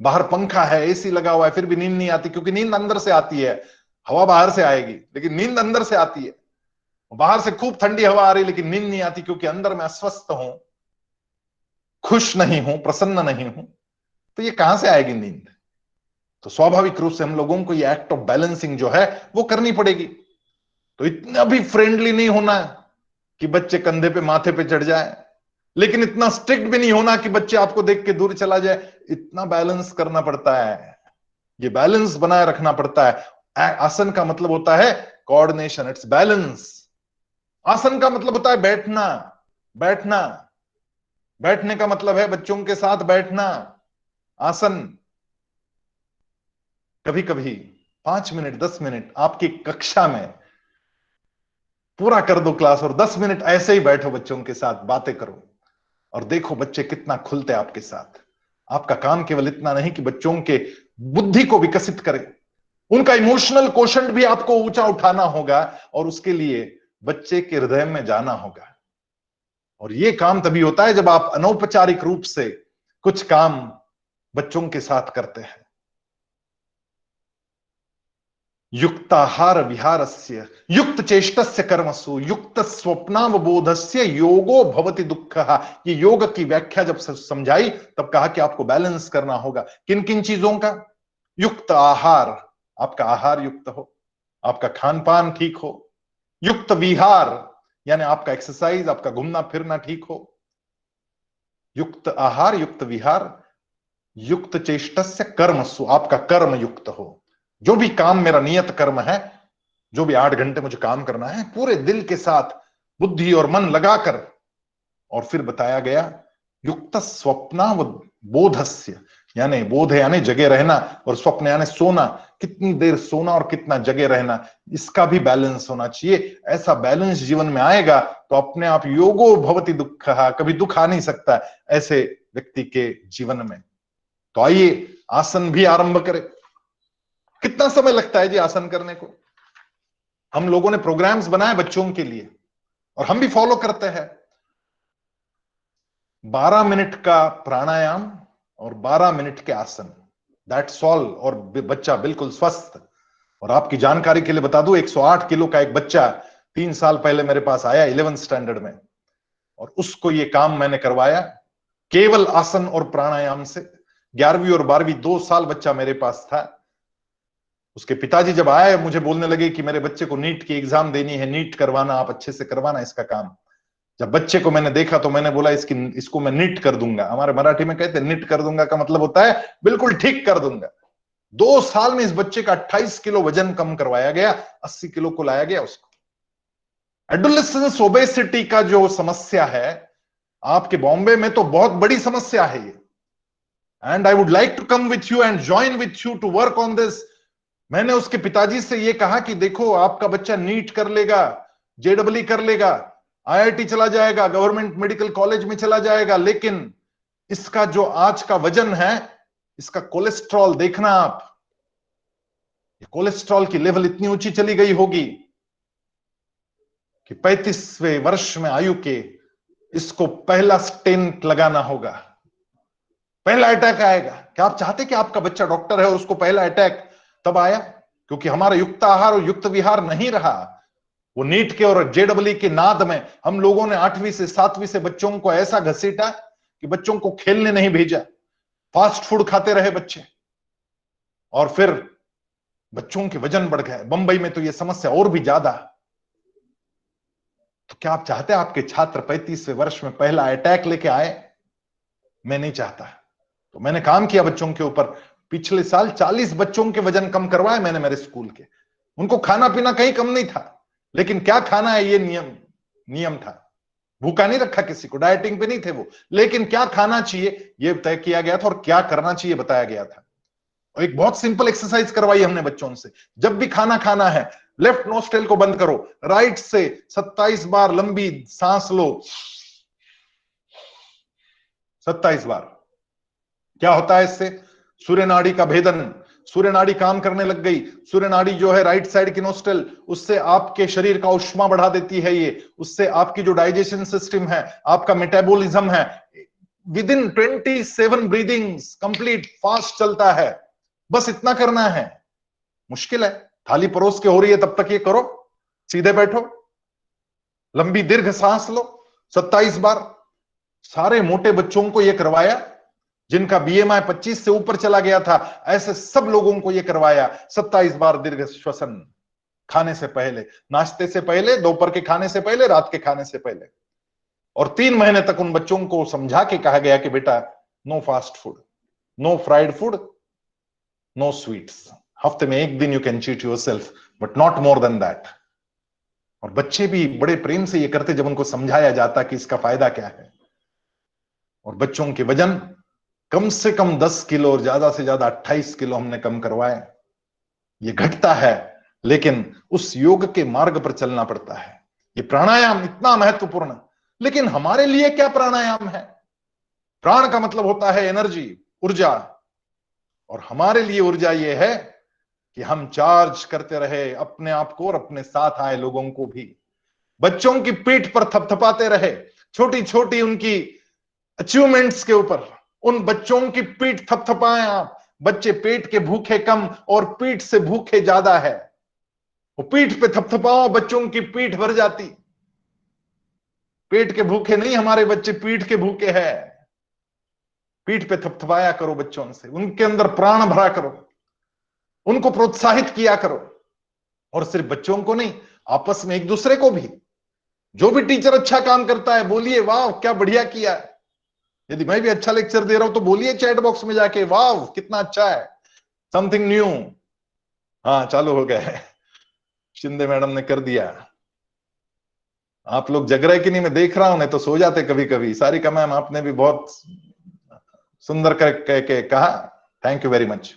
बाहर पंखा है, एसी लगा हुआ है, फिर भी नींद नहीं आती, क्योंकि नींद अंदर से आती है। हवा बाहर से आएगी लेकिन नींद अंदर से आती है। बाहर से खूब ठंडी हवा आ रही लेकिन नींद नहीं आती, क्योंकि अंदर मैं अस्वस्थ हूं, खुश नहीं हूं, प्रसन्न नहीं हूं। तो ये कहां से आएगी नींद? तो स्वाभाविक रूप से हम लोगों को ये एक्ट ऑफ बैलेंसिंग जो है वो करनी पड़ेगी। तो इतना भी फ्रेंडली नहीं होना कि बच्चे कंधे पे माथे पे चढ़ जाए, लेकिन इतना स्ट्रिक्ट भी नहीं होना कि बच्चे आपको देख के दूर चला जाए। इतना बैलेंस करना पड़ता है, ये बैलेंस बनाए रखना पड़ता है। आसन का मतलब होता है कोऑर्डिनेशन, इट्स बैलेंस। आसन का मतलब होता है बैठना, बैठना, बैठने का मतलब है बच्चों के साथ बैठना। आसन कभी कभी 5 मिनट 10 मिनट आपकी कक्षा में पूरा कर दो क्लास, और 10 मिनट ऐसे ही बैठो बच्चों के साथ, बातें करो और देखो बच्चे कितना खुलते हैं आपके साथ। आपका काम केवल इतना नहीं कि बच्चों के बुद्धि को विकसित करे, उनका इमोशनल कोशंट भी आपको ऊंचा उठाना होगा, और उसके लिए बच्चे के हृदय में जाना होगा। और ये काम तभी होता है जब आप अनौपचारिक रूप से कुछ काम बच्चों के साथ करते हैं। युक्ताहार विहारस्य युक्त चेष्टस्य कर्मसु युक्त स्वप्नावबोधस्य योगो भवति दुःखः। ये योग की व्याख्या जब समझाई तब कहा कि आपको बैलेंस करना होगा। किन किन चीजों का? युक्त आहार, आपका आहार युक्त हो, आपका खान पान ठीक हो। युक्त विहार यानी आपका एक्सरसाइज, आपका घूमना फिरना ठीक हो। युक्त आहार, युक्त विहार, युक्त चेष्टस्य कर्मसु, आपका कर्म युक्त हो। जो भी काम मेरा नियत कर्म है, जो भी 8 घंटे मुझे काम करना है, पूरे दिल के साथ बुद्धि और मन लगाकर। और फिर बताया गया युक्त स्वप्नावबोधस्य, यानी बोध यानी जगे रहना, और स्वप्न यानी सोना। कितनी देर सोना और कितना जगे रहना, इसका भी बैलेंस होना चाहिए। ऐसा बैलेंस जीवन में आएगा तो अपने आप योगो भवति दुःखः, कभी दुख आ नहीं सकता ऐसे व्यक्ति के जीवन में। तो आइए आसन भी आरंभ करें। कितना समय लगता है जी आसन करने को? हम लोगों ने प्रोग्राम्स बनाए बच्चों के लिए और हम भी फॉलो करते हैं। 12 मिनट का प्राणायाम और 12 मिनट के आसन, दैट्स ऑल, और बच्चा बिल्कुल स्वस्थ। और आपकी जानकारी के लिए बता दूं, 108 किलो का एक बच्चा 3 साल पहले मेरे पास आया 11th स्टैंडर्ड में, और उसको ये काम मैंने करवाया केवल आसन और प्राणायाम से। 11वीं और 12वीं 2 साल बच्चा मेरे पास था। उसके पिताजी जब आए मुझे बोलने लगे कि मेरे बच्चे को नीट की एग्जाम देनी है, नीट करवाना, आप अच्छे से करवाना इसका काम। जब बच्चे को मैंने देखा तो मैंने बोला इसको मैं नीट कर दूंगा। हमारे मराठी में कहते हैं नीट कर दूंगा का मतलब होता है बिल्कुल ठीक कर दूंगा। 2 साल में इस बच्चे का 28 किलो वजन कम करवाया गया, 80 किलो को लाया गया उसको। एडोलेसेंस ओबेसिटी का जो समस्या है आपके बॉम्बे में तो बहुत बड़ी समस्या है ये, and I would like to come with you and join with you to work on this. मैंने उसके पिताजी से ये कहा कि देखो आपका बच्चा नीट कर लेगा, जेडब्ल्यू कर लेगा, आईआईटी चला जाएगा, गवर्नमेंट मेडिकल कॉलेज में चला जाएगा, लेकिन इसका जो आज का वजन है, इसका कोलेस्ट्रॉल देखना आप, कोलेस्ट्रॉल की लेवल इतनी ऊंची चली गई होगी कि 35वें वर्ष में आयु के इसको पहला स्टेंट लगाना होगा, पहला अटैक आएगा। क्या आप चाहते कि आपका बच्चा डॉक्टर है और उसको पहला अटैक तब आया? क्योंकि हमारा युक्त आहार और युक्त विहार नहीं रहा। वो नीट के और जेडब्ल्यू के नाद में हम लोगों ने 8वीं से 7वीं से बच्चों को ऐसा घसीटा कि बच्चों को खेलने नहीं भेजा, फास्ट फूड खाते रहे बच्चे, और फिर बच्चों के वजन बढ़ गए। बंबई में तो ये समस्या और भी ज्यादा। तो क्या आप चाहते हैं आपके छात्र 35वें वर्ष में पहला अटैक लेके आए? मैं नहीं चाहता। तो मैंने काम किया बच्चों के ऊपर। पिछले साल 40 बच्चों के वजन कम करवाए मैंने मेरे स्कूल के। उनको खाना पीना कहीं कम नहीं था, लेकिन क्या खाना है ये नियम था। भूखा नहीं रखा किसी को, डाइटिंग पे नहीं थे वो, लेकिन क्या खाना चाहिए ये तय किया गया था और क्या करना चाहिए बताया गया था। और एक बहुत सिंपल एक्सरसाइज करवाई हमने बच्चों से। जब भी खाना खाना है, लेफ्ट नोस्ट्रिल को बंद करो, राइट से 27 बार लंबी सांस लो, 27 बार। क्या होता है इससे? सूर्य नाड़ी का भेदन, सूर्य नाड़ी काम करने लग गई। सूर्य नाड़ी जो है राइट साइड की नोस्ट्रिल, उससे आपके शरीर का ऊष्मा बढ़ा देती है ये, उससे आपकी जो डाइजेशन सिस्टम है, आपका मेटाबॉलिज्म है, with in 27 breathings complete fast चलता है। बस इतना करना है। मुश्किल है, थाली परोस के हो रही है तब तक ये करो, सीधे बैठो, लंबी दीर्घ सांस लो 27 बार। सारे मोटे बच्चों को ये करवाया, जिनका बीएमआई 25 से ऊपर चला गया था, ऐसे सब लोगों को ये करवाया 27 बार दीर्घ श्वसन। खाने से पहले, नाश्ते से पहले, दोपहर के खाने से पहले, रात के खाने से पहले। और 3 महीने तक उन बच्चों को समझा के कहा गया कि बेटा no fast food, no fried food, no sweets. हफ्ते में 1 दिन you can cheat yourself but not more than that. और बच्चे भी बड़े प्रेम से ये करते जब उनको समझाया जाता कि इसका फायदा क्या है। और बच्चों के वजन कम से कम 10 किलो और ज्यादा से ज्यादा 28 किलो हमने कम करवाए। ये घटता है, लेकिन उस योग के मार्ग पर चलना पड़ता है। ये प्राणायाम इतना महत्वपूर्ण, लेकिन हमारे लिए क्या प्राणायाम है? प्राण का मतलब होता है एनर्जी, ऊर्जा। और हमारे लिए ऊर्जा ये है कि हम चार्ज करते रहे अपने आप को और अपने साथ आए लोगों को भी। बच्चों की पीठ पर थपथपाते रहे, छोटी छोटी उनकी अचीवमेंट्स के ऊपर उन बच्चों की पीठ थपथपाएं आप। बच्चे पेट के भूखे कम और पीठ से भूखे ज्यादा है। वो पीठ पे थपथपाओ, बच्चों की पीठ भर जाती। पेट के भूखे नहीं हमारे बच्चे, पीठ के भूखे हैं। पीठ पे थपथपाया करो बच्चों से, उनके अंदर प्राण भरा करो, उनको प्रोत्साहित किया करो। और सिर्फ बच्चों को नहीं, आपस में एक दूसरे को भी। जो भी टीचर अच्छा काम करता है बोलिए वाह क्या बढ़िया किया है। यदि मैं भी अच्छा लेक्चर दे रहा हूं तो बोलिए चैट बॉक्स में जाके वाह कितना अच्छा है, समथिंग न्यू। हाँ चालू हो गया है, शिंदे मैडम ने कर दिया। आप लोग जग रहे कि नहीं मैं देख रहा हूं, नहीं तो सो जाते कभी कभी। सारिका मैम आपने भी बहुत सुंदर कह के कहा, थैंक यू वेरी मच।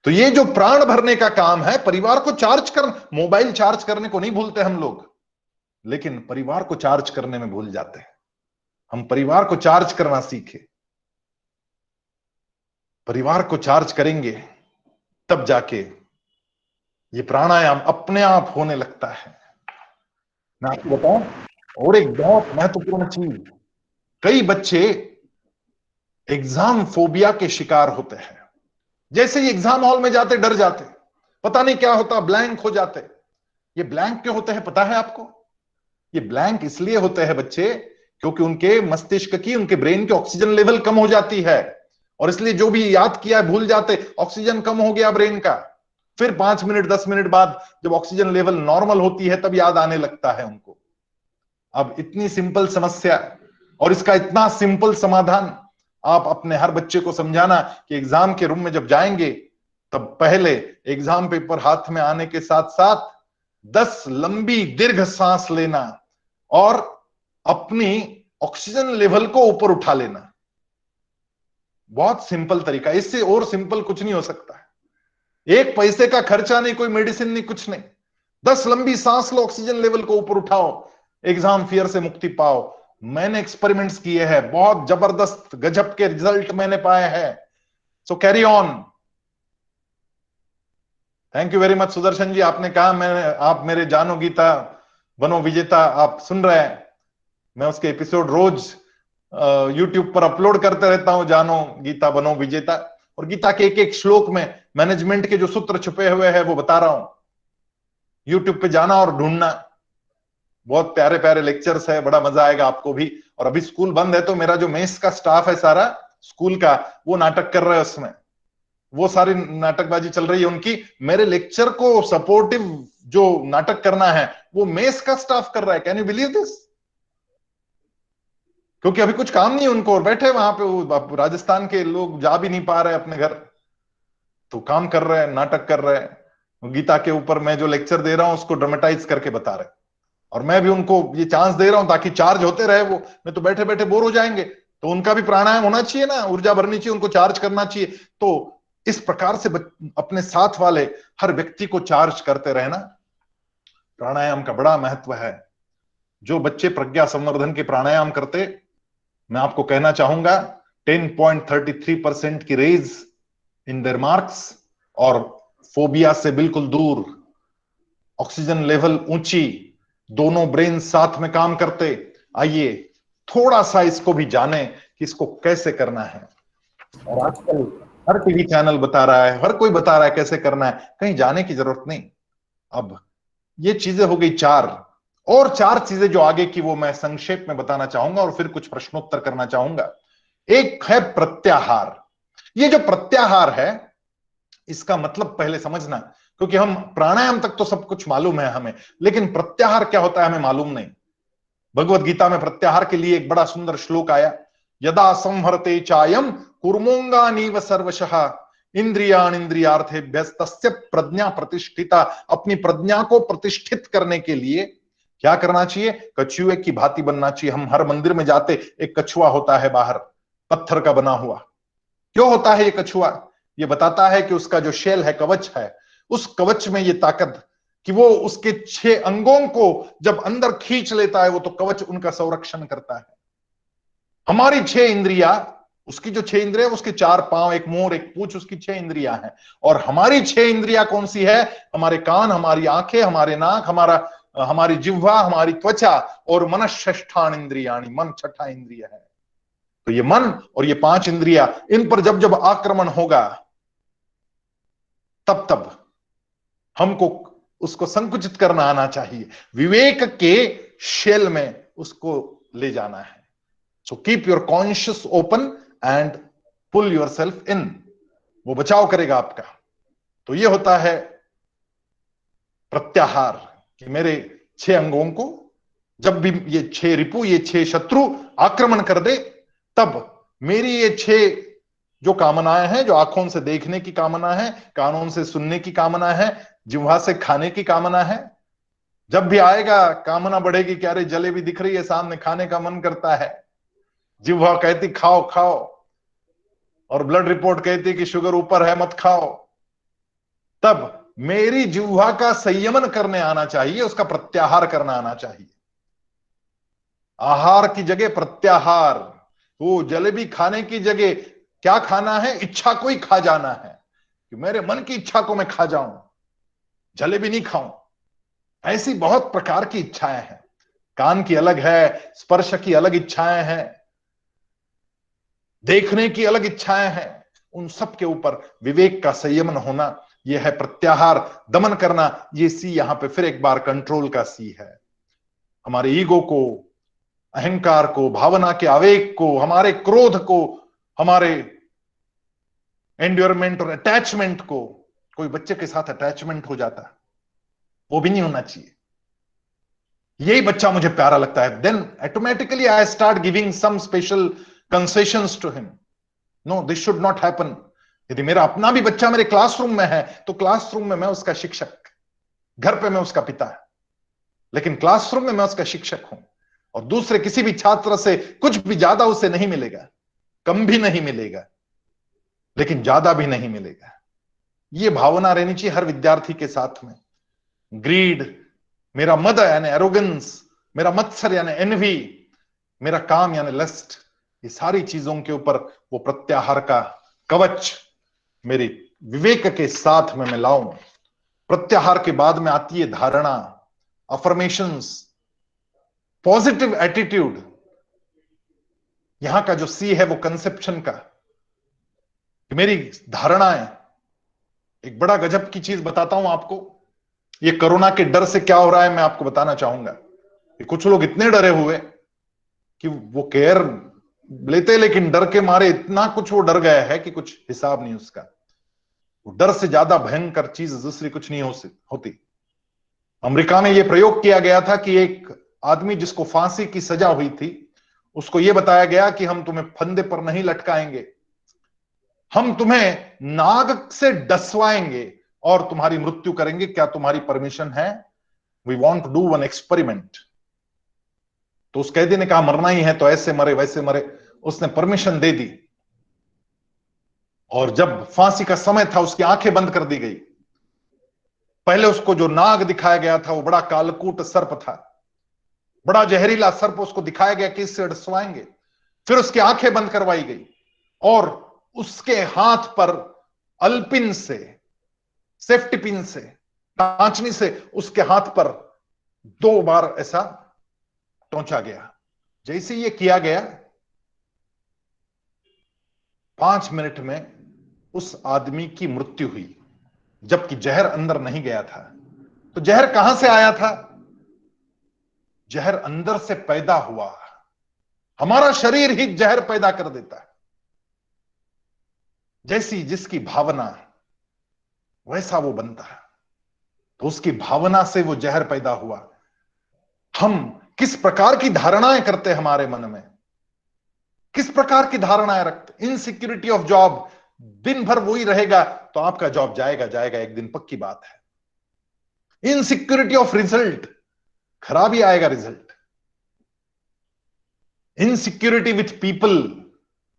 तो ये जो प्राण भरने का काम है, परिवार को चार्ज कर, मोबाइल चार्ज करने को नहीं भूलते हम लोग, लेकिन परिवार को चार्ज करने में भूल जाते हैं। हम परिवार को चार्ज करना सीखे। परिवार को चार्ज करेंगे तब जाके ये प्राणायाम अपने आप होने लगता है। मैं आपको बताऊं और एक बहुत महत्वपूर्ण चीज, कई बच्चे एग्जाम फोबिया के शिकार होते हैं। जैसे ही एग्जाम हॉल में जाते डर जाते, पता नहीं क्या होता, ब्लैंक हो जाते। ये ब्लैंक क्यों होते हैं पता है आपको? ये ब्लैंक इसलिए होते हैं बच्चे क्योंकि उनके मस्तिष्क की, उनके ब्रेन की ऑक्सीजन लेवल कम हो जाती है, और इसलिए जो भी याद किया है भूल जाते। ऑक्सीजन कम हो गया ब्रेन का, फिर 5 मिनट 10 मिनट बाद जब ऑक्सीजन लेवल नॉर्मल होती है तब याद आने लगता है उनको। अब इतनी सिंपल समस्या और इसका इतना सिंपल समाधान आप अपने हर बच्चे को समझाना कि एग्जाम के रूम में जब जाएंगे तब पहले एग्जाम पेपर हाथ में आने के साथ साथ 10 लंबी दीर्घ सांस लेना और अपनी ऑक्सीजन लेवल को ऊपर उठा लेना। बहुत सिंपल तरीका, इससे और सिंपल कुछ नहीं हो सकता है। 1 पैसे का खर्चा नहीं, कोई मेडिसिन नहीं, कुछ नहीं। 10 लंबी सांस लो, ऑक्सीजन लेवल को ऊपर उठाओ, एग्जाम फियर से मुक्ति पाओ। मैंने एक्सपेरिमेंट्स किए हैं, बहुत जबरदस्त गजब के रिजल्ट मैंने पाए हैं। So carry on. Thank you very much Sudarshan ji, आपने कहा मैंने, आप मेरे जानो गीता बनो विजेता आप सुन रहे हैं। मैं उसके एपिसोड रोज यूट्यूब पर अपलोड करते रहता हूं, जानो गीता बनो विजेता। और गीता के एक एक श्लोक में मैनेजमेंट के जो सूत्र छुपे हुए हैं वो बता रहा हूं। यूट्यूब पे जाना और ढूंढना, बहुत प्यारे प्यारे लेक्चर्स है, बड़ा मजा आएगा आपको भी। और अभी स्कूल बंद है तो मेरा जो मेस का स्टाफ है सारा स्कूल का, वो नाटक कर रहा है, उसमें वो सारी नाटकबाजी चल रही है उनकी। मेरे लेक्चर को सपोर्टिव जो नाटक करना है वो मेस का स्टाफ कर रहा है। Can you believe this? क्योंकि अभी कुछ काम नहीं है उनको, और बैठे वहां पे वो राजस्थान के लोग जा भी नहीं पा रहे अपने घर, तो काम कर रहे हैं, नाटक कर रहे हैं। गीता के ऊपर मैं जो लेक्चर दे रहा हूं उसको ड्रामेटाइज करके बता रहे हैं, और मैं भी उनको ये चांस दे रहा हूं ताकि चार्ज होते रहे वो। मैं तो बैठे बैठे बोर हो जाएंगे, तो उनका भी प्राणायाम होना चाहिए ना, ऊर्जा भरनी चाहिए, उनको चार्ज करना चाहिए। तो इस प्रकार से अपने साथ वाले हर व्यक्ति को चार्ज करते रहना प्राणायाम का बड़ा महत्व है। जो बच्चे प्रज्ञा संवर्धन के प्राणायाम करते, मैं आपको कहना चाहूंगा 10.33% की रेज इन देयर मार्क्स, और फोबिया से बिल्कुल दूर, ऑक्सीजन लेवल ऊंची, दोनों ब्रेन साथ में काम करते। आइए थोड़ा सा इसको भी जाने कि इसको कैसे करना है। और आजकल हर टीवी चैनल बता रहा है, हर कोई बता रहा है कैसे करना है, कहीं जाने की जरूरत नहीं। अब ये चीजें हो गई 4, और 4 चीजें जो आगे की वो मैं संक्षेप में बताना चाहूंगा और फिर कुछ प्रश्नोत्तर करना चाहूंगा। एक है प्रत्याहार। ये जो प्रत्याहार है इसका मतलब पहले समझना, क्योंकि हम प्राणायाम तक तो सब कुछ मालूम है हमें, लेकिन प्रत्याहार क्या होता है हमें मालूम नहीं। भगवत गीता में प्रत्याहार के लिए एक बड़ा सुंदर श्लोक आया, यदा संहरते चायम कुर्मोंगानीव सर्वशः इंद्रियाण इंद्रियार्थेभ्यस्तस्य प्रज्ञा प्रतिष्ठिता। अपनी प्रज्ञा को प्रतिष्ठित करने के लिए क्या करना चाहिए? कछुए की भांति बनना चाहिए। हम हर मंदिर में जाते, एक कछुआ होता है बाहर, पत्थर का बना हुआ। क्यों होता है ये कछुआ? ये बताता है कि उसका जो शेल है, कवच है, उस कवच में ये ताकत कि वो उसके 6 अंगों को जब अंदर खींच लेता है, वो तो कवच उनका संरक्षण करता है। हमारी 6 इंद्रियां, उसकी जो 6 इंद्रिया, उसके 4 पांव, एक मोर, एक पूंछ, उसकी 6 इंद्रियां हैं। और हमारी 6 इंद्रियां कौन सी है? हमारे कान, हमारी आंखें, हमारे नाक, हमारी जिह्वा, हमारी त्वचा और मनश्चष्ठान इंद्रियाणि, मन छठा इंद्रिय है। तो ये मन और ये 5 इंद्रियां, इन पर जब जब आक्रमण होगा तब तब हमको उसको संकुचित करना आना चाहिए, विवेक के शेल में उसको ले जाना है। So keep your conscious open and pull your self in, वो बचाव करेगा आपका। तो ये होता है प्रत्याहार, कि मेरे 6 अंगों को जब भी ये 6 रिपु, ये 6 शत्रु आक्रमण कर दे, तब मेरी ये 6 जो कामनाएं हैं, जो आंखों से देखने की कामना है, कानों से सुनने की कामना है, जिह्वा से खाने की कामना है, जब भी आएगा कामना बढ़ेगी कि अरे जलेबी दिख रही है सामने, खाने का मन करता है, जिह्वा कहती खाओ खाओ, और ब्लड रिपोर्ट कहती कि शुगर ऊपर है मत खाओ, तब मेरी जिह्वा का संयमन करने आना चाहिए, उसका प्रत्याहार करना आना चाहिए। आहार की जगह प्रत्याहार, वो जलेबी खाने की जगह क्या खाना है? इच्छा को ही खा जाना है, कि मेरे मन की इच्छा को मैं खा जाऊं, जलेबी नहीं खाऊं। ऐसी बहुत प्रकार की इच्छाएं हैं, कान की अलग है, स्पर्श की अलग इच्छाएं हैं, देखने की अलग इच्छाएं हैं। उन सब के ऊपर विवेक का संयमन होना, यह है प्रत्याहार, दमन करना। ये सी यहां पे फिर एक बार कंट्रोल का सी है। हमारे ईगो को, अहंकार को, भावना के आवेग को, हमारे क्रोध को, हमारे एंड्योरमेंट और अटैचमेंट को। कोई बच्चे के साथ अटैचमेंट हो जाता है, वो भी नहीं होना चाहिए। यही बच्चा मुझे प्यारा लगता है, then automatically I start giving some special concessions to him. No, this should not happen. यदि मेरा अपना भी बच्चा मेरे क्लासरूम में है, तो क्लासरूम में मैं उसका शिक्षक, घर पे मैं उसका पिता, लेकिन क्लासरूम में मैं उसका शिक्षक हूं। और दूसरे किसी भी छात्र से कुछ भी ज्यादा उसे नहीं मिलेगा, कम भी नहीं मिलेगा, लेकिन ज्यादा भी नहीं मिलेगा। ये भावना रहनी चाहिए हर विद्यार्थी के साथ में। ग्रीड, मेरा मद यानी एरोगेंस, मेरा मत्सर यानी एनवी, मेरा काम यानी लस्ट, ये सारी चीजों के ऊपर वो प्रत्याहार का कवच मेरे विवेक के साथ में मैं लाऊं। प्रत्याहार के बाद में आती है धारणा, अफर्मेशंस, पॉजिटिव एटीट्यूड। यहां का जो सी है वो कंसेप्शन का, मेरी धारणाएं। एक बड़ा गजब की चीज बताता हूं आपको, ये कोरोना के डर से क्या हो रहा है मैं आपको बताना चाहूंगा। कुछ लोग इतने डरे हुए कि वो केयर लेते, लेकिन डर के मारे इतना कुछ वो डर गया है कि कुछ हिसाब नहीं उसका। वो डर से ज्यादा भयंकर चीज दूसरी कुछ नहीं होती। अमेरिका में ये प्रयोग किया गया था कि एक आदमी जिसको फांसी की सजा हुई थी, उसको यह बताया गया कि हम तुम्हें फंदे पर नहीं लटकाएंगे, हम तुम्हें नाग से डसवाएंगे और तुम्हारी मृत्यु करेंगे, क्या तुम्हारी परमिशन है? We want to do one experiment. तो उस कैदी ने कहा मरना ही है तो ऐसे मरे वैसे मरे। उसने परमिशन दे दी, और जब फांसी का समय था उसकी आंखें बंद कर दी गई। पहले उसको जो नाग दिखाया गया था वो बड़ा कालकूट सर्प था, बड़ा जहरीला सर्प उसको दिखाया गया कि इससे डसवाएंगे। फिर उसकी आंखें बंद करवाई गई और उसके हाथ पर अल्पिन से, सेफ्टी पिन से, कांचनी से उसके हाथ पर 2 बार ऐसा टोंचा गया। जैसे ये किया गया, 5 मिनट में उस आदमी की मृत्यु हुई, जबकि जहर अंदर नहीं गया था। तो जहर कहां से आया था? जहर अंदर से पैदा हुआ। हमारा शरीर ही जहर पैदा कर देता है। जैसी जिसकी भावना वैसा वो बनता है। तो उसकी भावना से वो जहर पैदा हुआ। हम किस प्रकार की धारणाएं करते हैं हमारे मन में, किस प्रकार की धारणाएं रखते। इनसिक्योरिटी ऑफ जॉब, दिन भर वही रहेगा तो आपका जॉब जाएगा जाएगा एक दिन, पक्की बात है। इनसिक्योरिटी ऑफ रिजल्ट, खराब ही आएगा result. Insecurity with people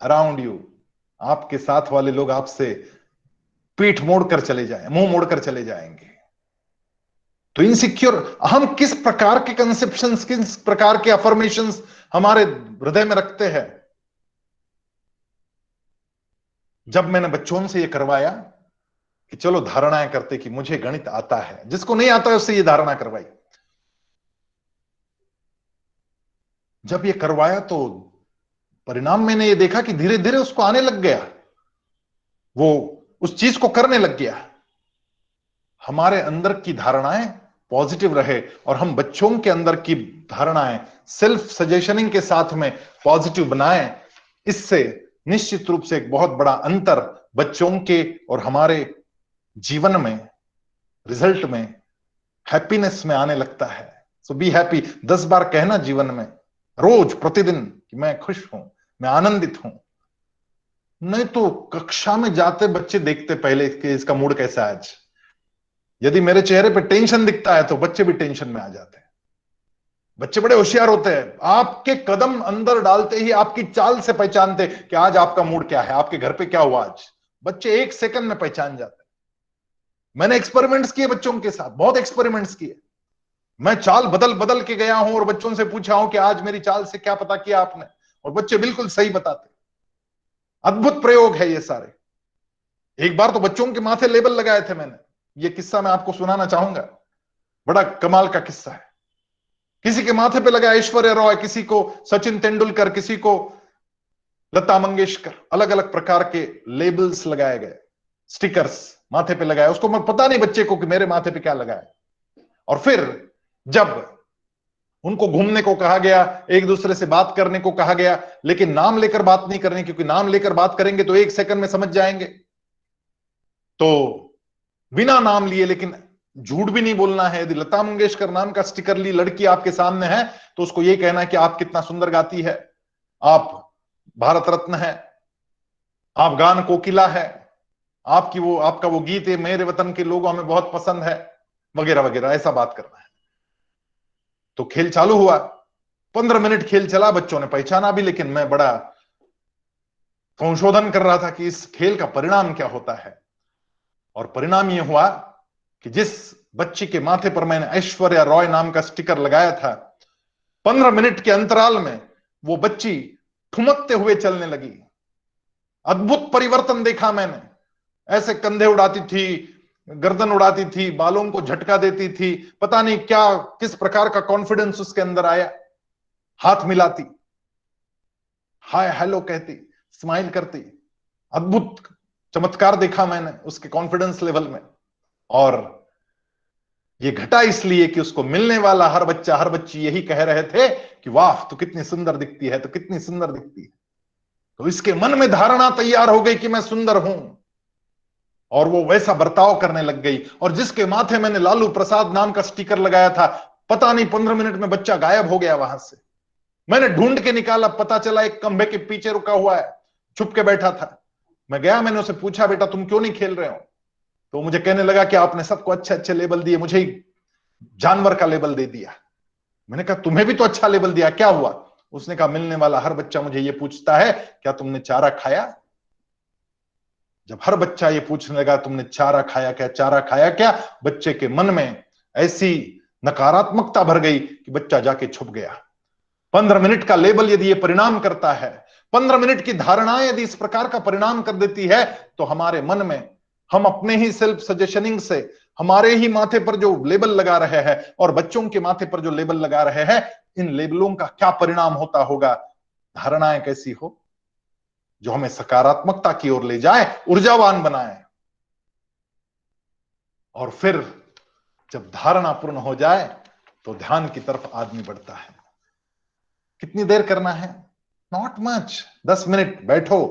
around you, आपके साथ वाले लोग आपसे पीठ मोड़कर चले जाए, मुंह मोड़कर चले जाएंगे। तो इनसिक्योर, हम किस प्रकार के कंसेप्शंस, किस प्रकार के अफर्मेशंस हमारे हृदय में रखते हैं। जब मैंने बच्चों से ये करवाया कि चलो धारणाएं करते कि मुझे गणित आता है, जिसको नहीं आता है उससे ये धारणा करवाई, जब ये करवाया तो परिणाम मैंने ये देखा कि धीरे धीरे उसको आने लग गया, वो उस चीज को करने लग गया। हमारे अंदर की धारणाएं पॉजिटिव रहे और हम बच्चों के अंदर की धारणाएं सेल्फ सजेशनिंग के साथ में पॉजिटिव बनाएं। इससे निश्चित रूप से एक बहुत बड़ा अंतर बच्चों के और हमारे जीवन में, रिजल्ट में, हैप्पीनेस में आने लगता है। सो बी हैप्पी 10 बार कहना जीवन में, रोज प्रतिदिन, कि मैं खुश हूं, मैं आनंदित हूं। नहीं तो कक्षा में जाते बच्चे देखते पहले कि इसका मूड कैसा है आज। यदि मेरे चेहरे पे टेंशन दिखता है तो बच्चे भी टेंशन में आ जाते हैं। बच्चे बड़े होशियार होते हैं, आपके कदम अंदर डालते ही आपकी चाल से पहचानते कि आज आपका मूड क्या है, आपके घर पे क्या हुआ आज। बच्चे 1 सेकंड में पहचान जाते हैं। मैंने एक्सपेरिमेंट्स किए बच्चों के साथ, बहुत एक्सपेरिमेंट्स किए। मैं चाल बदल बदल के गया हूं और बच्चों से पूछा हूं कि आज मेरी चाल से क्या पता किया आपने, और बच्चे बिल्कुल सही बताते। अद्भुत प्रयोग है ये सारे। एक बार तो बच्चों के माथे लेबल लगाए थे मैंने, ये किस्सा मैं आपको सुनाना चाहूंगा, बड़ा कमाल का किस्सा है। किसी के माथे पे लगा ऐश्वर्या रॉय, किसी को सचिन तेंदुलकर, किसी को लता मंगेशकर, अलग अलग प्रकार के लेबल्स लगाए गए, स्टिकर्स माथे पे लगाए। उसको पता नहीं बच्चे को कि मेरे माथे पे क्या लगा है। और फिर जब उनको घूमने को कहा गया, एक दूसरे से बात करने को कहा गया, लेकिन नाम लेकर बात नहीं करनी, क्योंकि नाम लेकर बात करेंगे तो 1 सेकंड में समझ जाएंगे। तो बिना नाम लिए, लेकिन झूठ भी नहीं बोलना है। यदि लता मंगेशकर नाम का स्टिकर ली लड़की आपके सामने है तो उसको यह कहना है कि आप कितना सुंदर गाती है, आप भारत रत्न है, आप गान कोकिला है, आपका वो गीत है मेरे वतन के लोगों हमें बहुत पसंद है, वगैरह वगैरह, ऐसा बात करना है। तो खेल चालू हुआ, 15 मिनट खेल चला, बच्चों ने पहचाना भी, लेकिन मैं बड़ा संशोधन कर रहा था कि इस खेल का परिणाम क्या होता है। और परिणाम यह हुआ कि जिस बच्ची के माथे पर मैंने ऐश्वर्या रॉय नाम का स्टिकर लगाया था, 15 मिनट के अंतराल में वो बच्ची ठुमकते हुए चलने लगी। अद्भुत परिवर्तन देखा मैंने। ऐसे कंधे उड़ाती थी, गर्दन उड़ाती थी, बालों को झटका देती थी, पता नहीं क्या, किस प्रकार का कॉन्फिडेंस उसके अंदर आया। हाथ मिलाती, हाय हेलो कहती, स्माइल करती। अद्भुत चमत्कार देखा मैंने उसके कॉन्फिडेंस लेवल में। और ये घटा इसलिए कि उसको मिलने वाला हर बच्चा, हर बच्ची यही कह रहे थे कि वाह तू कितनी सुंदर दिखती है, तो कितनी सुंदर दिखती है। तो इसके मन में धारणा तैयार हो गई कि मैं सुंदर हूं, और वो वैसा बर्ताव करने लग गई। और जिसके माथे मैंने लालू प्रसाद नाम का स्टिकर लगाया था, पता नहीं 15 मिनट में बच्चा गायब हो गया वहां से। मैंने ढूंढ के निकाला, पता चला एक खंभे के पीछे रुका हुआ है, छुप के बैठा था। मैं गया, मैंने उसे पूछा बेटा तुम क्यों नहीं खेल रहे हो। तो मुझे कहने लगा कि आपने सबको अच्छे अच्छे लेबल दिए, मुझे ही जानवर का लेबल दे दिया। मैंने कहा तुम्हें भी तो अच्छा लेबल दिया, क्या हुआ। उसने कहा मिलने वाला हर बच्चा मुझे ये पूछता है क्या तुमने चारा खाया। जब हर बच्चा ये पूछने लगा तुमने चारा खाया क्या, चारा खाया क्या, बच्चे के मन में ऐसी नकारात्मकता भर गई कि बच्चा जाके छुप गया। 15 मिनट का लेबल यदि ये परिणाम करता है, 15 मिनट की धारणाएं यदि इस प्रकार का परिणाम कर देती है, तो हमारे मन में हम अपने ही सेल्फ सजेशनिंग से हमारे ही माथे पर जो लेबल लगा रहे हैं और बच्चों के माथे पर जो लेबल लगा रहे हैं, इन लेबलों का क्या परिणाम होता होगा। धारणाएं कैसी हो जो हमें सकारात्मकता की ओर ले जाए, ऊर्जावान बनाए। और फिर जब धारणा पूर्ण हो जाए तो ध्यान की तरफ आदमी बढ़ता है। कितनी देर करना है, नॉट मच, 10 मिनट बैठो।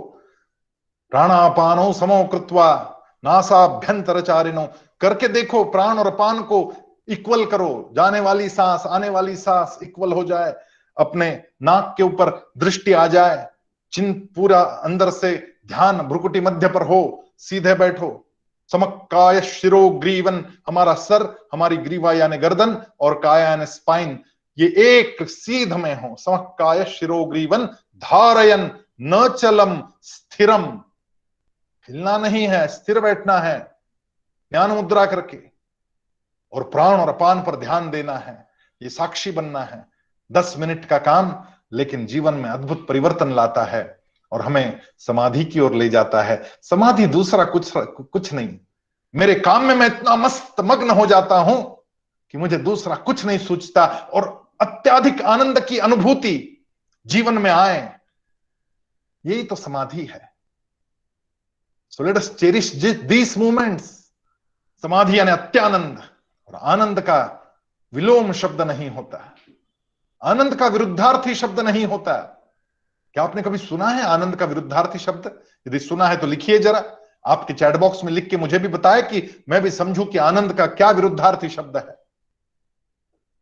प्राणापानो समो कृत्वा नासाभ्यंतरचारिणो करके देखो, प्राण और अपान को इक्वल करो, जाने वाली सांस आने वाली सांस इक्वल हो जाए, अपने नाक के ऊपर दृष्टि आ जाए, चिंत पूरा अंदर से ध्यान भ्रुकुटी मध्य पर हो, सीधे बैठो, समकाय शिरो ग्रीवन, हमारा सर, हमारी ग्रीवा यानी गर्दन और काया यानी स्पाइन, ये एक सीध में हो। समकाय शिरो ग्रीवन धारयन न चलम स्थिरम, हिलना नहीं है, स्थिर बैठना है ज्ञान मुद्रा करके, और प्राण और अपान पर ध्यान देना है, ये साक्षी बनना है। 10 मिनट का काम लेकिन जीवन में अद्भुत परिवर्तन लाता है और हमें समाधि की ओर ले जाता है। समाधि दूसरा कुछ नहीं, मेरे काम में मैं इतना मस्त मग्न हो जाता हूं कि मुझे दूसरा कुछ नहीं सूझता और अत्यधिक आनंद की अनुभूति जीवन में आए, यही तो समाधि है। सो लेट अस चेरिश दीस मोमेंट्स। समाधि यानी अत्यानंद, और आनंद का विलोम शब्द नहीं होता, आनंद का विरुद्धार्थी शब्द नहीं होता। क्या आपने कभी सुना है आनंद का विरुद्धार्थी शब्द? यदि सुना है तो लिखिए जरा, आपके चैट बॉक्स में लिख के मुझे भी बताएं कि मैं भी समझूं कि आनंद का क्या विरुद्धार्थी शब्द है।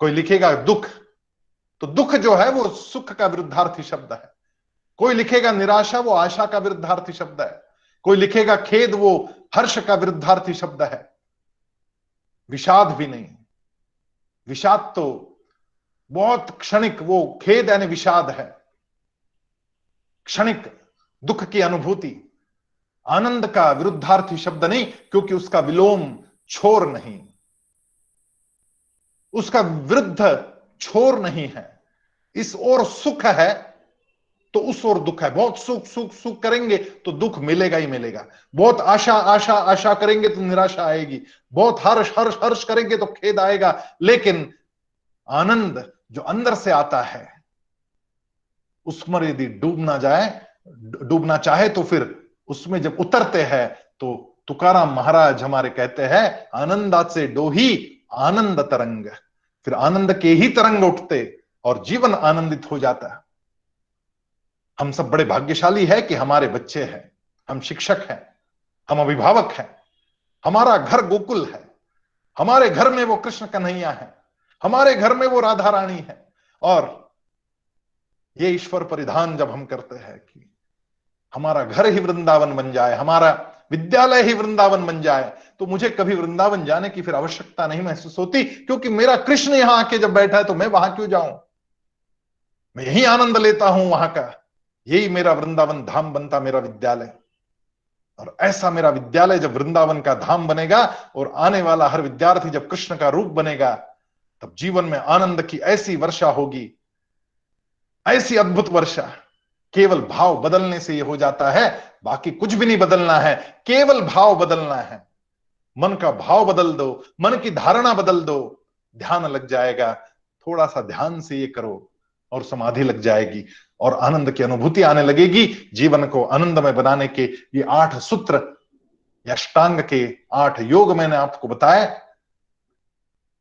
कोई लिखेगा दुख, तो दुख जो है वो सुख का विरुद्धार्थी शब्द है। कोई लिखेगा निराशा, वो आशा का विरुद्धार्थी शब्द है। कोई लिखेगा खेद, वो हर्ष का विरुद्धार्थी शब्द है। विषाद भी नहीं, विषाद तो बहुत क्षणिक, वो खेद यानी विषाद है, क्षणिक दुख की अनुभूति। आनंद का विरुद्धार्थी शब्द नहीं, क्योंकि उसका विलोम छोर नहीं, उसका विरुद्ध छोर नहीं है। इस ओर सुख है तो उस ओर दुख है। बहुत सुख सुख सुख करेंगे तो दुख मिलेगा ही मिलेगा, बहुत आशा आशा आशा करेंगे तो निराशा आएगी, बहुत हर्ष हर्ष हर्ष करेंगे तो खेद आएगा। लेकिन आनंद जो अंदर से आता है, उसमें यदि डूबना चाहे तो फिर उसमें जब उतरते हैं तो तुकाराम महाराज हमारे कहते हैं, आनंदात से डोही आनंद तरंग, फिर आनंद के ही तरंग उठते और जीवन आनंदित हो जाता है। हम सब बड़े भाग्यशाली है कि हमारे बच्चे हैं, हम शिक्षक हैं, हम अभिभावक हैं, हमारा घर गोकुल है, हमारे घर में वो कृष्ण कन्हैया है, हमारे घर में वो राधा रानी है। और ये ईश्वर परिधान जब हम करते हैं कि हमारा घर ही वृंदावन बन जाए, हमारा विद्यालय ही वृंदावन बन जाए, तो मुझे कभी वृंदावन जाने की फिर आवश्यकता नहीं महसूस होती, क्योंकि मेरा कृष्ण यहां आके जब बैठा है तो मैं वहां क्यों जाऊं, मैं यही आनंद लेता हूं वहां का। यही मेरा वृंदावन धाम बनता, मेरा विद्यालय। और ऐसा मेरा विद्यालय जब वृंदावन का धाम बनेगा और आने वाला हर विद्यार्थी जब कृष्ण का रूप बनेगा, तब जीवन में आनंद की ऐसी वर्षा होगी, ऐसी अद्भुत वर्षा। केवल भाव बदलने से ये हो जाता है, बाकी कुछ भी नहीं बदलना है, केवल भाव बदलना है। मन का भाव बदल दो, मन की धारणा बदल दो, ध्यान लग जाएगा। थोड़ा सा ध्यान से ये करो और समाधि लग जाएगी और आनंद की अनुभूति आने लगेगी। जीवन को आनंदमय बनाने के ये 8 सूत्र या अष्टांग के 8 योग मैंने आपको बताए।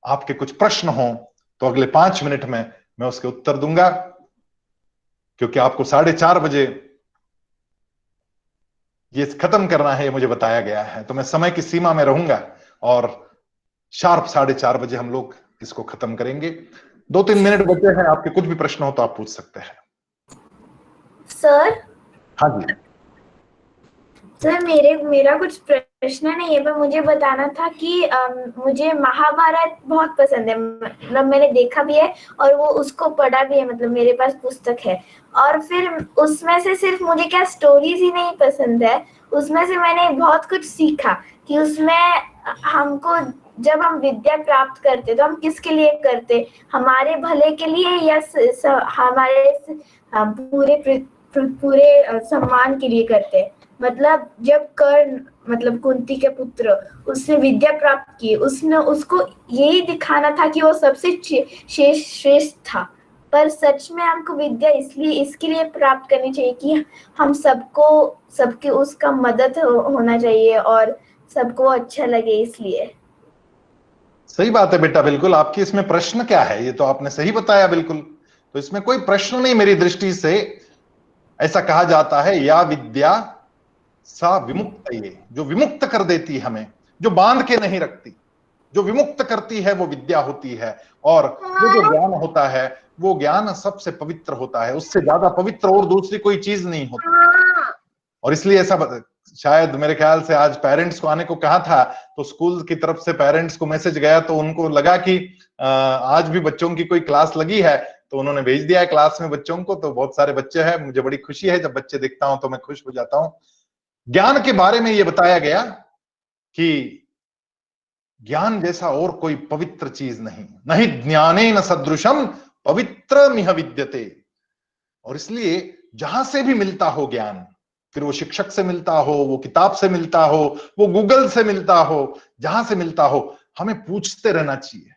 आपके कुछ प्रश्न हो तो अगले 5 मिनट में मैं उसके उत्तर दूंगा, क्योंकि आपको 4:30 बजे ये खत्म करना है, ये मुझे बताया गया है। तो मैं समय की सीमा में रहूंगा और शार्प 4:30 बजे हम लोग इसको खत्म करेंगे। 2-3 मिनट बचे हैं, आपके कुछ भी प्रश्न हो तो आप पूछ सकते हैं। सर। हाँ जी सर, मेरा कुछ प्रश्न नहीं है, पर मुझे बताना था कि मुझे महाभारत बहुत पसंद है, मतलब मैंने देखा भी है और वो उसको पढ़ा भी है, मतलब मेरे पास पुस्तक है। और फिर उसमें से सिर्फ मुझे क्या स्टोरीज ही नहीं पसंद है, उसमें से मैंने बहुत कुछ सीखा कि उसमें हमको जब हम विद्या प्राप्त करते तो हम किसके लिए करते, हमारे भले के लिए या हमारे पूरे सम्मान के लिए करते। मतलब जब कर्ण, मतलब कुंती के पुत्र, उसने विद्या प्राप्त की, उसने उसको यही दिखाना था कि वो सबसे श्रेष्ठ था। पर सच में हमको विद्या इसके लिए प्राप्त करनी चाहिए कि हम सबके उसका मदद होना चाहिए और सबको अच्छा लगे, इसलिए। सही बात है बेटा, बिल्कुल। आपकी इसमें प्रश्न क्या है, ये तो आपने सही बताया बिल्कुल। तो इसमें कोई प्रश्न नहीं मेरी दृष्टि से। ऐसा कहा जाता है, या विद्या सा विमुक्त, ये जो विमुक्त कर देती हमें, जो बांध के नहीं रखती, जो विमुक्त करती है वो विद्या होती है। और वो जो ज्ञान होता है वो ज्ञान सबसे पवित्र होता है, उससे ज्यादा पवित्र और दूसरी कोई चीज नहीं होती। और इसलिए ऐसा शायद मेरे ख्याल से आज पेरेंट्स को आने को कहा था, तो स्कूल की तरफ से पेरेंट्स को मैसेज गया, तो उनको लगा कि आज भी बच्चों की कोई क्लास लगी है, तो उन्होंने भेज दिया है क्लास में बच्चों को। तो बहुत सारे बच्चे हैं, मुझे बड़ी खुशी है, जब बच्चे देखता हूं तो मैं खुश हो जाता हूं। ज्ञान के बारे में ये बताया गया कि ज्ञान जैसा और कोई पवित्र चीज नहीं ज्ञानेन सदृशम पवित्रमिह विद्यते। और इसलिए जहां से भी मिलता हो ज्ञान, फिर वो शिक्षक से मिलता हो, वो किताब से मिलता हो, वो गूगल से मिलता हो, जहां से मिलता हो, हमें पूछते रहना चाहिए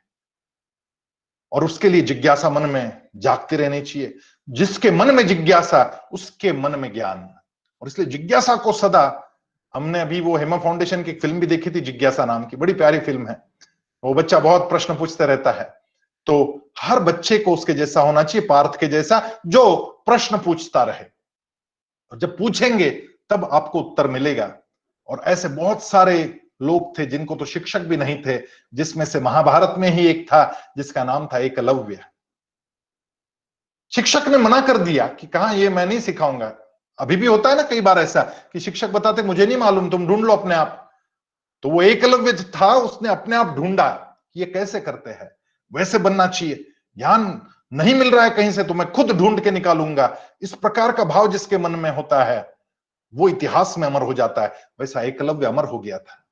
और उसके लिए जिज्ञासा मन में जागती रहनी चाहिए। जिसके मन में जिज्ञासा उसके मन में ज्ञान। और इसलिए जिज्ञासा को सदा, हमने अभी वो हेमा फाउंडेशन की फिल्म भी देखी थी जिज्ञासा नाम की, बड़ी प्यारी फिल्म है। वो बच्चा बहुत प्रश्न पूछते रहता है, तो हर बच्चे को उसके जैसा होना चाहिए, पार्थ के जैसा, जो प्रश्न पूछता रहे। और जब पूछेंगे तब आपको उत्तर मिलेगा। और ऐसे बहुत सारे लोग थे जिनको तो शिक्षक भी नहीं थे, जिसमें से महाभारत में ही एक था जिसका नाम था एकलव्य। शिक्षक ने मना कर दिया कि कहा ये मैं नहीं सिखाऊंगा। अभी भी होता है ना कई बार ऐसा कि शिक्षक बताते मुझे नहीं मालूम, तुम ढूंढ लो अपने आप। तो वो एकलव्य था, उसने अपने आप ढूंढा कि ये कैसे करते हैं। वैसे बनना चाहिए, ज्ञान नहीं मिल रहा है कहीं से तो मैं खुद ढूंढ के निकालूंगा। इस प्रकार का भाव जिसके मन में होता है वो इतिहास में अमर हो जाता है। वैसा एकलव्य अमर हो गया था,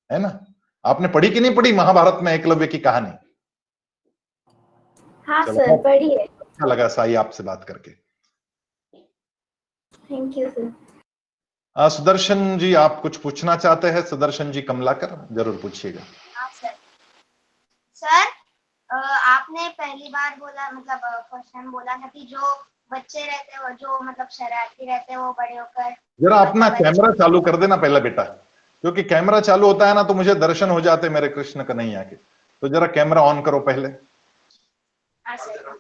है ना। आपने पढ़ी कि नहीं पढ़ी महाभारत में एकलव्य की कहानी? हाँ सर, पढ़ी है। अच्छा लगा साई आपसे बात करके। Thank you sir. Sudarshan ji, आप कुछ पूछना चाहते हैं? सुदर्शन जी कमलाकर, जरूर पूछिएगा। हाँ सर। सर, आपने पहली बार बोला, मतलब क्वेश्चन बोला था कि जो बच्चे रहते हैं, जो मतलब शरारती रहते हैं, वो बड़े होकर। जरा अपना कैमरा चालू कर देना पहला बेटा, क्योंकि कैमरा चालू होता है ना तो मुझे दर्शन हो जाते मेरे कृष्ण कन्हैया के। तो जरा कैमरा ऑन करो पहले। हाँ सर।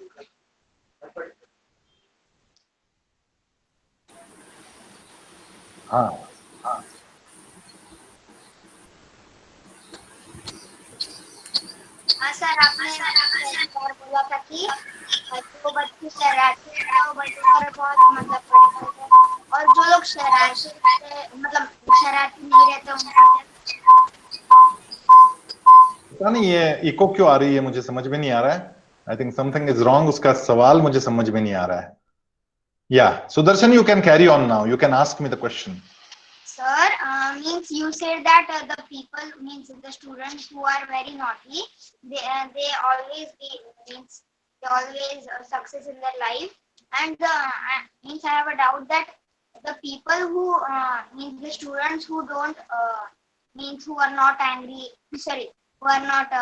हाँ हाँ सर, आपने बोला था कि जो बच्चे शरारती रहते हैं वो बड़े होकर बहुत मतलब बड़े होते हैं, और जो लोग शरारती रहते हैं, मतलब शरारती नहीं रहते उनका पता नहीं ये इको क्यों आ रही है, मुझे समझ में नहीं आ रहा है। I think something is wrong. उसका सवाल मुझे समझ में नहीं आ रहा है। या Sudarshan, you can carry on now, you can ask me the question. Sir, means you said that the people, means the students who are very naughty, they always success in their life. And means I have a doubt that the people who means the students who don't means who are not angry, sorry, who are not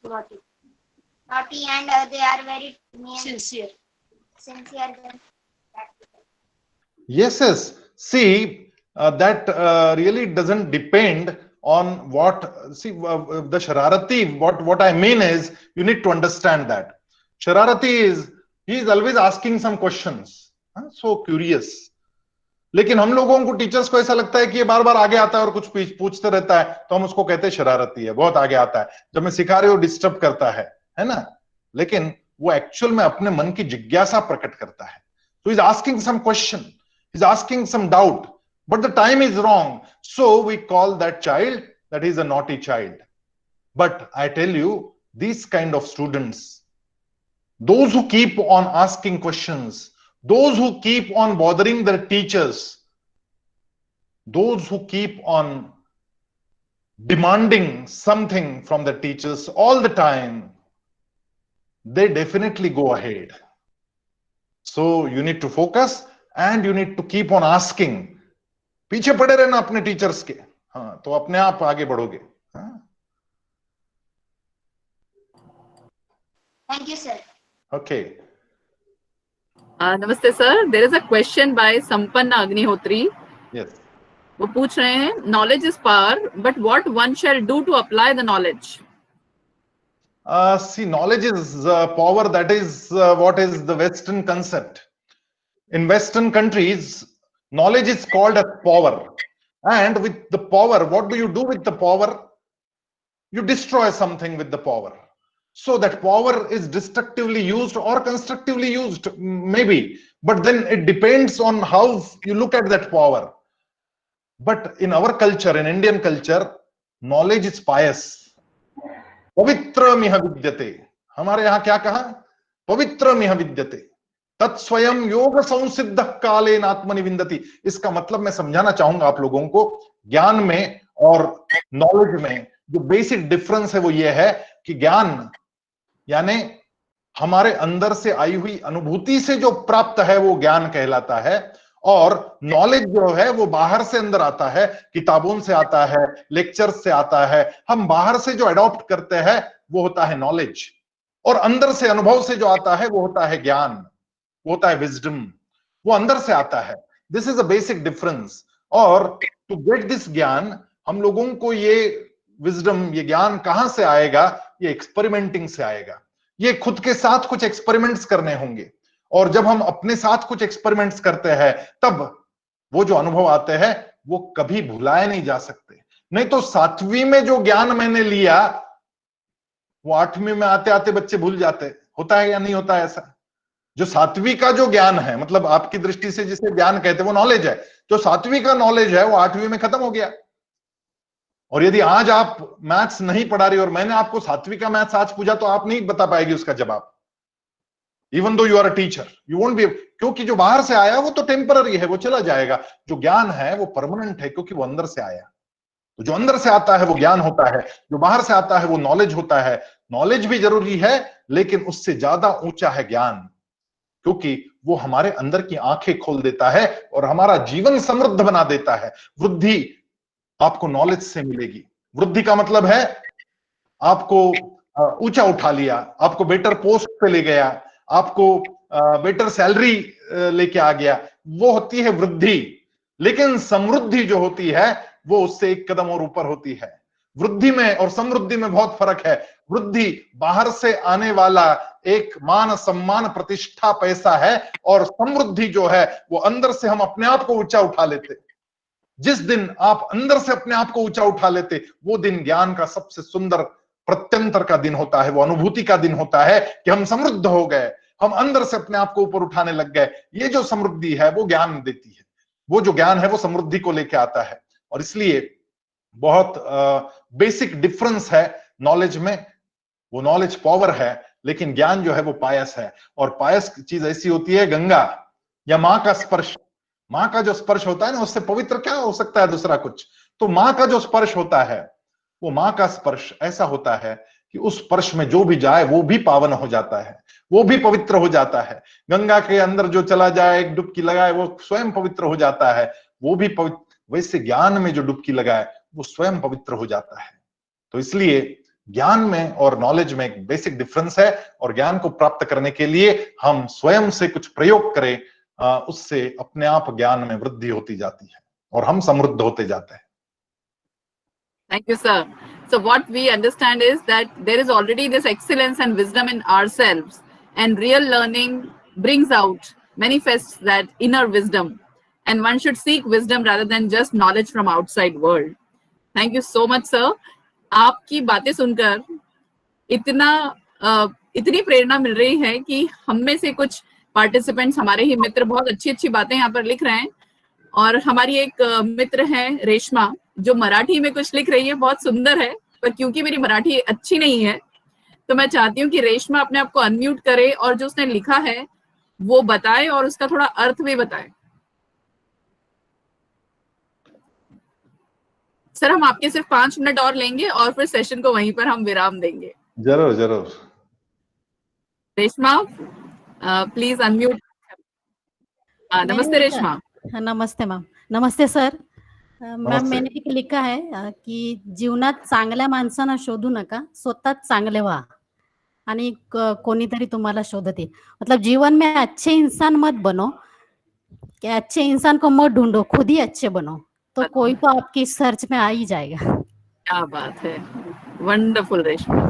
naughty and they are very sincere. Then Yes. See. That really doesn't depend on what, see, the Shararati, what I mean is, you need to understand that Shararati he is always asking some questions, so curious. लेकिन हम लोगों को, teachers को ऐसा लगता है कि ये बार बार आगे आता है और कुछ पूछते रहता है, तो हम उसको कहते हैं शरारती है, बहुत आगे आता है, जब मैं सिखा रही हूँ डिस्टर्ब करता है ना। लेकिन वो एक्चुअल में अपने मन की जिज्ञासा प्रकट करता है। So he's asking some question, he's asking some doubt, but the time is wrong, so we call that child that is a naughty child. But I tell you, these kind of students, those who keep on asking questions, those who keep on bothering their teachers, those who keep on demanding something from the teachers all the time, they definitely go ahead. So you need to focus and you need to keep on asking. पीछे पड़े रहना अपने teachers के, हाँ, तो अपने आप आगे बढ़ोगे। thank you sir. Okay. नमस्ते sir, there is a question by Sampann Agnihotri. Yes. वो पूछ रहे हैं, knowledge is power, but what one shall do to apply the knowledge? See, knowledge is power. That is what is the Western concept. In Western countries, knowledge is called as power. And with the power, what do you do with the power? you destroy something with the power. So that power is destructively used or constructively used, maybe, but then it depends on how you look at that power. But in our culture, in Indian culture, knowledge is pious. पवित्र मिह विद्यते, हमारे यहां क्या कहा? पवित्र मिह विद्यते तत्स्वयं योग संसिद्ध कालेन आत्मनि विन्दति। इसका मतलब मैं समझाना चाहूंगा आप लोगों को, ज्ञान में और नॉलेज में जो बेसिक डिफरेंस है वो ये है कि ज्ञान यानी हमारे अंदर से आई हुई अनुभूति से जो प्राप्त है वो ज्ञान कहलाता है, और नॉलेज जो है वो बाहर से अंदर आता है, किताबों से आता है, लेक्चर्स से आता है, हम बाहर से जो अडॉप्ट करते हैं वो होता है नॉलेज, और अंदर से अनुभव से जो आता है वो होता है ज्ञान, वो होता है विजडम, वो अंदर से आता है। This is a basic difference. और टू गेट दिस ज्ञान, हम लोगों को ये विजडम, ये ज्ञान कहां से आएगा? ये एक्सपेरिमेंटिंग से आएगा। ये खुद के साथ कुछ एक्सपेरिमेंट्स करने होंगे, और जब हम अपने साथ कुछ एक्सपेरिमेंट्स करते हैं तब वो जो अनुभव आते हैं वो कभी भुलाए नहीं जा सकते। नहीं तो 7वीं में जो ज्ञान मैंने लिया वो 8वीं में आते आते बच्चे भूल जाते। होता है या नहीं होता है ऐसा? जो 7वीं का जो ज्ञान है, मतलब आपकी दृष्टि से जिसे ज्ञान कहते हैं वो नॉलेज है, जो 7वीं का नॉलेज है वो 8वीं में खत्म हो गया। और यदि आज आप मैथ्स नहीं पढ़ा रही और मैंने आपको 7वीं का मैथ्स आज पूछा तो आप नहीं बता पाएगी उसका जवाब, even though you are a teacher, you won't be, क्योंकि जो बाहर से आया वो तो टेम्पररी है, वो चला जाएगा। जो ज्ञान है वो परमानेंट है, क्योंकि वो अंदर से आया। तो जो अंदर से आता है वो ज्ञान होता है, जो बाहर से आता है वो नॉलेज होता है। नॉलेज भी जरूरी है, लेकिन उससे ज्यादा ऊंचा है ज्ञान, क्योंकि वो हमारे अंदर की आंखें खोल देता है और हमारा जीवन समृद्ध बना देता है। वृद्धि आपको नॉलेज से मिलेगी। वृद्धि का मतलब है आपको ऊंचा उठा लिया, आपको बेटर पोस्ट पे ले गया, आपको बेटर सैलरी लेके आ गया, वो होती है वृद्धि। लेकिन समृद्धि जो होती है वो उससे एक कदम और ऊपर होती है। वृद्धि में और समृद्धि में बहुत फर्क है। वृद्धि बाहर से आने वाला एक मान सम्मान प्रतिष्ठा पैसा है, और समृद्धि जो है वो अंदर से हम अपने आप को ऊंचा उठा लेते। जिस दिन आप अंदर से अपने आप को ऊंचा उठा लेते वो दिन ज्ञान का सबसे सुंदर प्रत्यंतर का दिन होता है, वो अनुभूति का दिन होता है कि हम समृद्ध हो गए, हम अंदर से अपने आप को ऊपर उठाने लग गए। ये जो समृद्धि है वो ज्ञान देती है, वो जो ज्ञान है वो समृद्धि को लेके आता है। और इसलिए बहुत बेसिक डिफरेंस है नॉलेज में। वो नॉलेज पावर है, लेकिन ज्ञान जो है वो पायस है। और पायस चीज ऐसी होती है, गंगा या माँ का स्पर्श। माँ का जो स्पर्श होता है ना, उससे पवित्र क्या हो सकता है दूसरा कुछ? तो माँ का जो स्पर्श होता है, वो माँ का स्पर्श ऐसा होता है कि उस स्पर्श में जो भी जाए वो भी पावन हो जाता है, वो भी पवित्र हो जाता है। गंगा के अंदर जो चला जाए, एक डुबकी लगाए, वो स्वयं पवित्र हो जाता है, वो भी पवित्र। वैसे ज्ञान में जो डुबकी लगाए वो स्वयं पवित्र हो जाता है। तो इसलिए ज्ञान में और नॉलेज में एक बेसिक डिफरेंस है, और ज्ञान को प्राप्त करने के लिए हम स्वयं से कुछ प्रयोग करें, उससे अपने आप ज्ञान में वृद्धि होती जाती है और हम समृद्ध होते जाते हैं। Thank you, sir. So what we understand is that there is already this excellence and wisdom in ourselves, and real learning brings out, manifests that inner wisdom, and one should seek wisdom rather than just knowledge from outside world. Thank you so much, sir. आपकी बातें सुनकर इतनी प्रेरणा मिल रही है कि हम में से कुछ पार्टिसिपेंट्स, हमारे ही मित्र, बहुत अच्छी अच्छी बातें यहाँ पर लिख रहे हैं। और हमारी एक मित्र है रेशमा, जो मराठी में कुछ लिख रही है, बहुत सुंदर है, पर क्योंकि मेरी मराठी अच्छी नहीं है तो मैं चाहती हूँ कि रेशमा अपने आप को अनम्यूट करे और जो उसने लिखा है वो बताए और उसका थोड़ा अर्थ भी बताए। सर, हम आपके सिर्फ 5 मिनट और लेंगे और फिर सेशन को वहीं पर हम विराम देंगे। जरूर जरूर। Reshma, please unmute. नमस्ते रेशमा। नमस्ते मैम। नमस्ते सर। मॅम, मैंने एक लिखा है की जीवनात चांगल्या माणसांना शोधू नका, स्वतःच चांगले व्हा आणि कोणीतरी तुम्हाला शोधते। मतलब जीवन में अच्छे इंसान मत बनो, कि अच्छे इंसान को मत ढूंढो, खुद ही अच्छे बनो, तो कोई तो आपकी सर्च में आ ही जाएगा। क्या बात है, वंडरफुल रेशमा।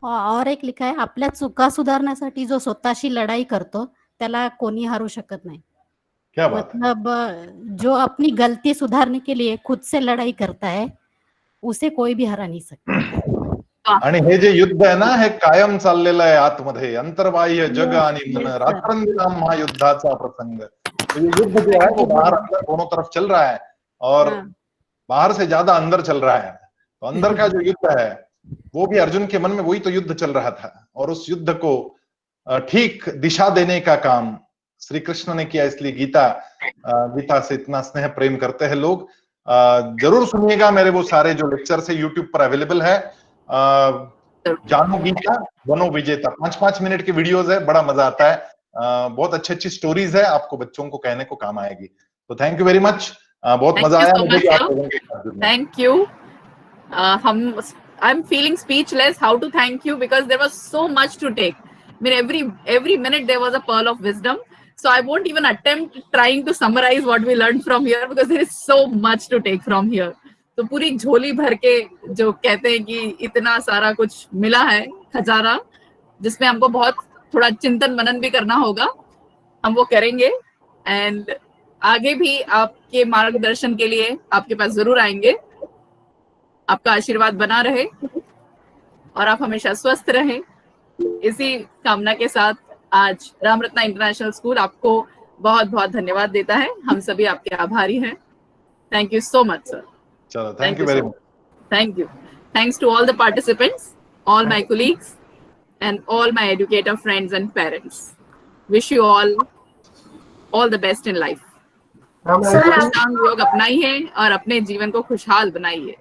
और एक लिखा है, आपल्या चुका सुधारण्यासाठी जो स्वतःशी लढाई करतो त्याला कोणी हरू शकत नाही। क्या बात है? मतलब जो अपनी गलती सुधारने के लिए खुद से लड़ाई करता है उसे कोई भी हरा नहीं सकता। आणि हे जे युद्ध आहे ना, हे कायम चाललेलं आहे आतमध्ये, अंतर्बाह्य जग आणि मन, रात्रंदिवस महायुद्धाचा प्रसंग। तो ये युद्ध जो है वो बाहर अंदर दोनों तरफ चल रहा है और बाहर से ज्यादा अंदर चल रहा है। तो अंदर का जो युद्ध है वो भी अर्जुन के मन में वही तो युद्ध चल रहा था, और उस युद्ध को ठीक दिशा देने का काम श्री कृष्ण ने किया। इसलिए गीता से इतना स्नेह प्रेम करते हैं लोग। जरूर सुनिएगा मेरे वो सारे जो लेक्चर्स है, यूट्यूब पर अवेलेबल है। जानो गीता बनो विजेता, 5-5 मिनट की वीडियोस है, बड़ा मजा आता है। बहुत अच्छी स्टोरीज है, आपको बच्चों को कहने को काम आएगी। तो थैंक यू वेरी मच, बहुत मजा आया मुझे। Thank you. I'm feeling speechless how to thank you, because there was so much to take. I mean, every minute there was a pearl of wisdom. So I won't even attempt trying to summarize what we learned from here, because there is so much to take from here. तो पूरी झोली भर के जो कहते हैं कि इतना सारा कुछ मिला है खजाना, जिसमें हमको बहुत थोड़ा चिंतन मनन भी करना होगा, हम वो करेंगे। एंड आगे भी आपके मार्गदर्शन के लिए आपके पास जरूर आएंगे। आपका आशीर्वाद बना रहे और आप हमेशा स्वस्थ रहें, इसी कामना के साथ आज रामरत्ना इंटरनेशनल स्कूल आपको बहुत बहुत धन्यवाद देता है। हम सभी आपके आभारी हैं। Thank you so much sir. चलो, thank you very much. Thank you. Thanks to all the participants, all my colleagues and all my educator friends and parents. Wish you all the best in life. अष्टांग योग अपनाइए और अपने जीवन को खुशहाल बनाइए।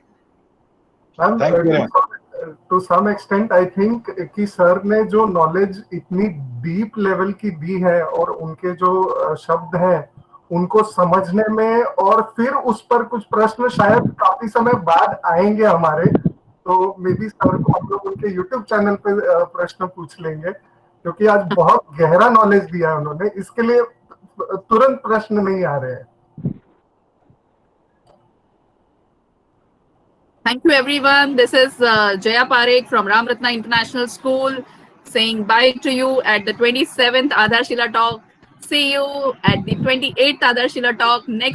To some extent I think कि sir ने जो नॉलेज इतनी डीप लेवल की दी है और उनके जो शब्द हैं उनको समझने में, और फिर उस पर कुछ प्रश्न शायद काफी समय बाद आएंगे हमारे, तो मे बी सर को हम लोग उनके यूट्यूब चैनल पे प्रश्न पूछ लेंगे, क्योंकि आज बहुत गहरा नॉलेज दिया है उन्होंने। इसके लिए तुरंत प्रश्न नहीं आ रहे हैं। Thank you everyone. This is Jaya Parekh from Ramratna International School saying bye to you at the 27th Aadharshila Talk. See you at the 28th Aadharshila Talk next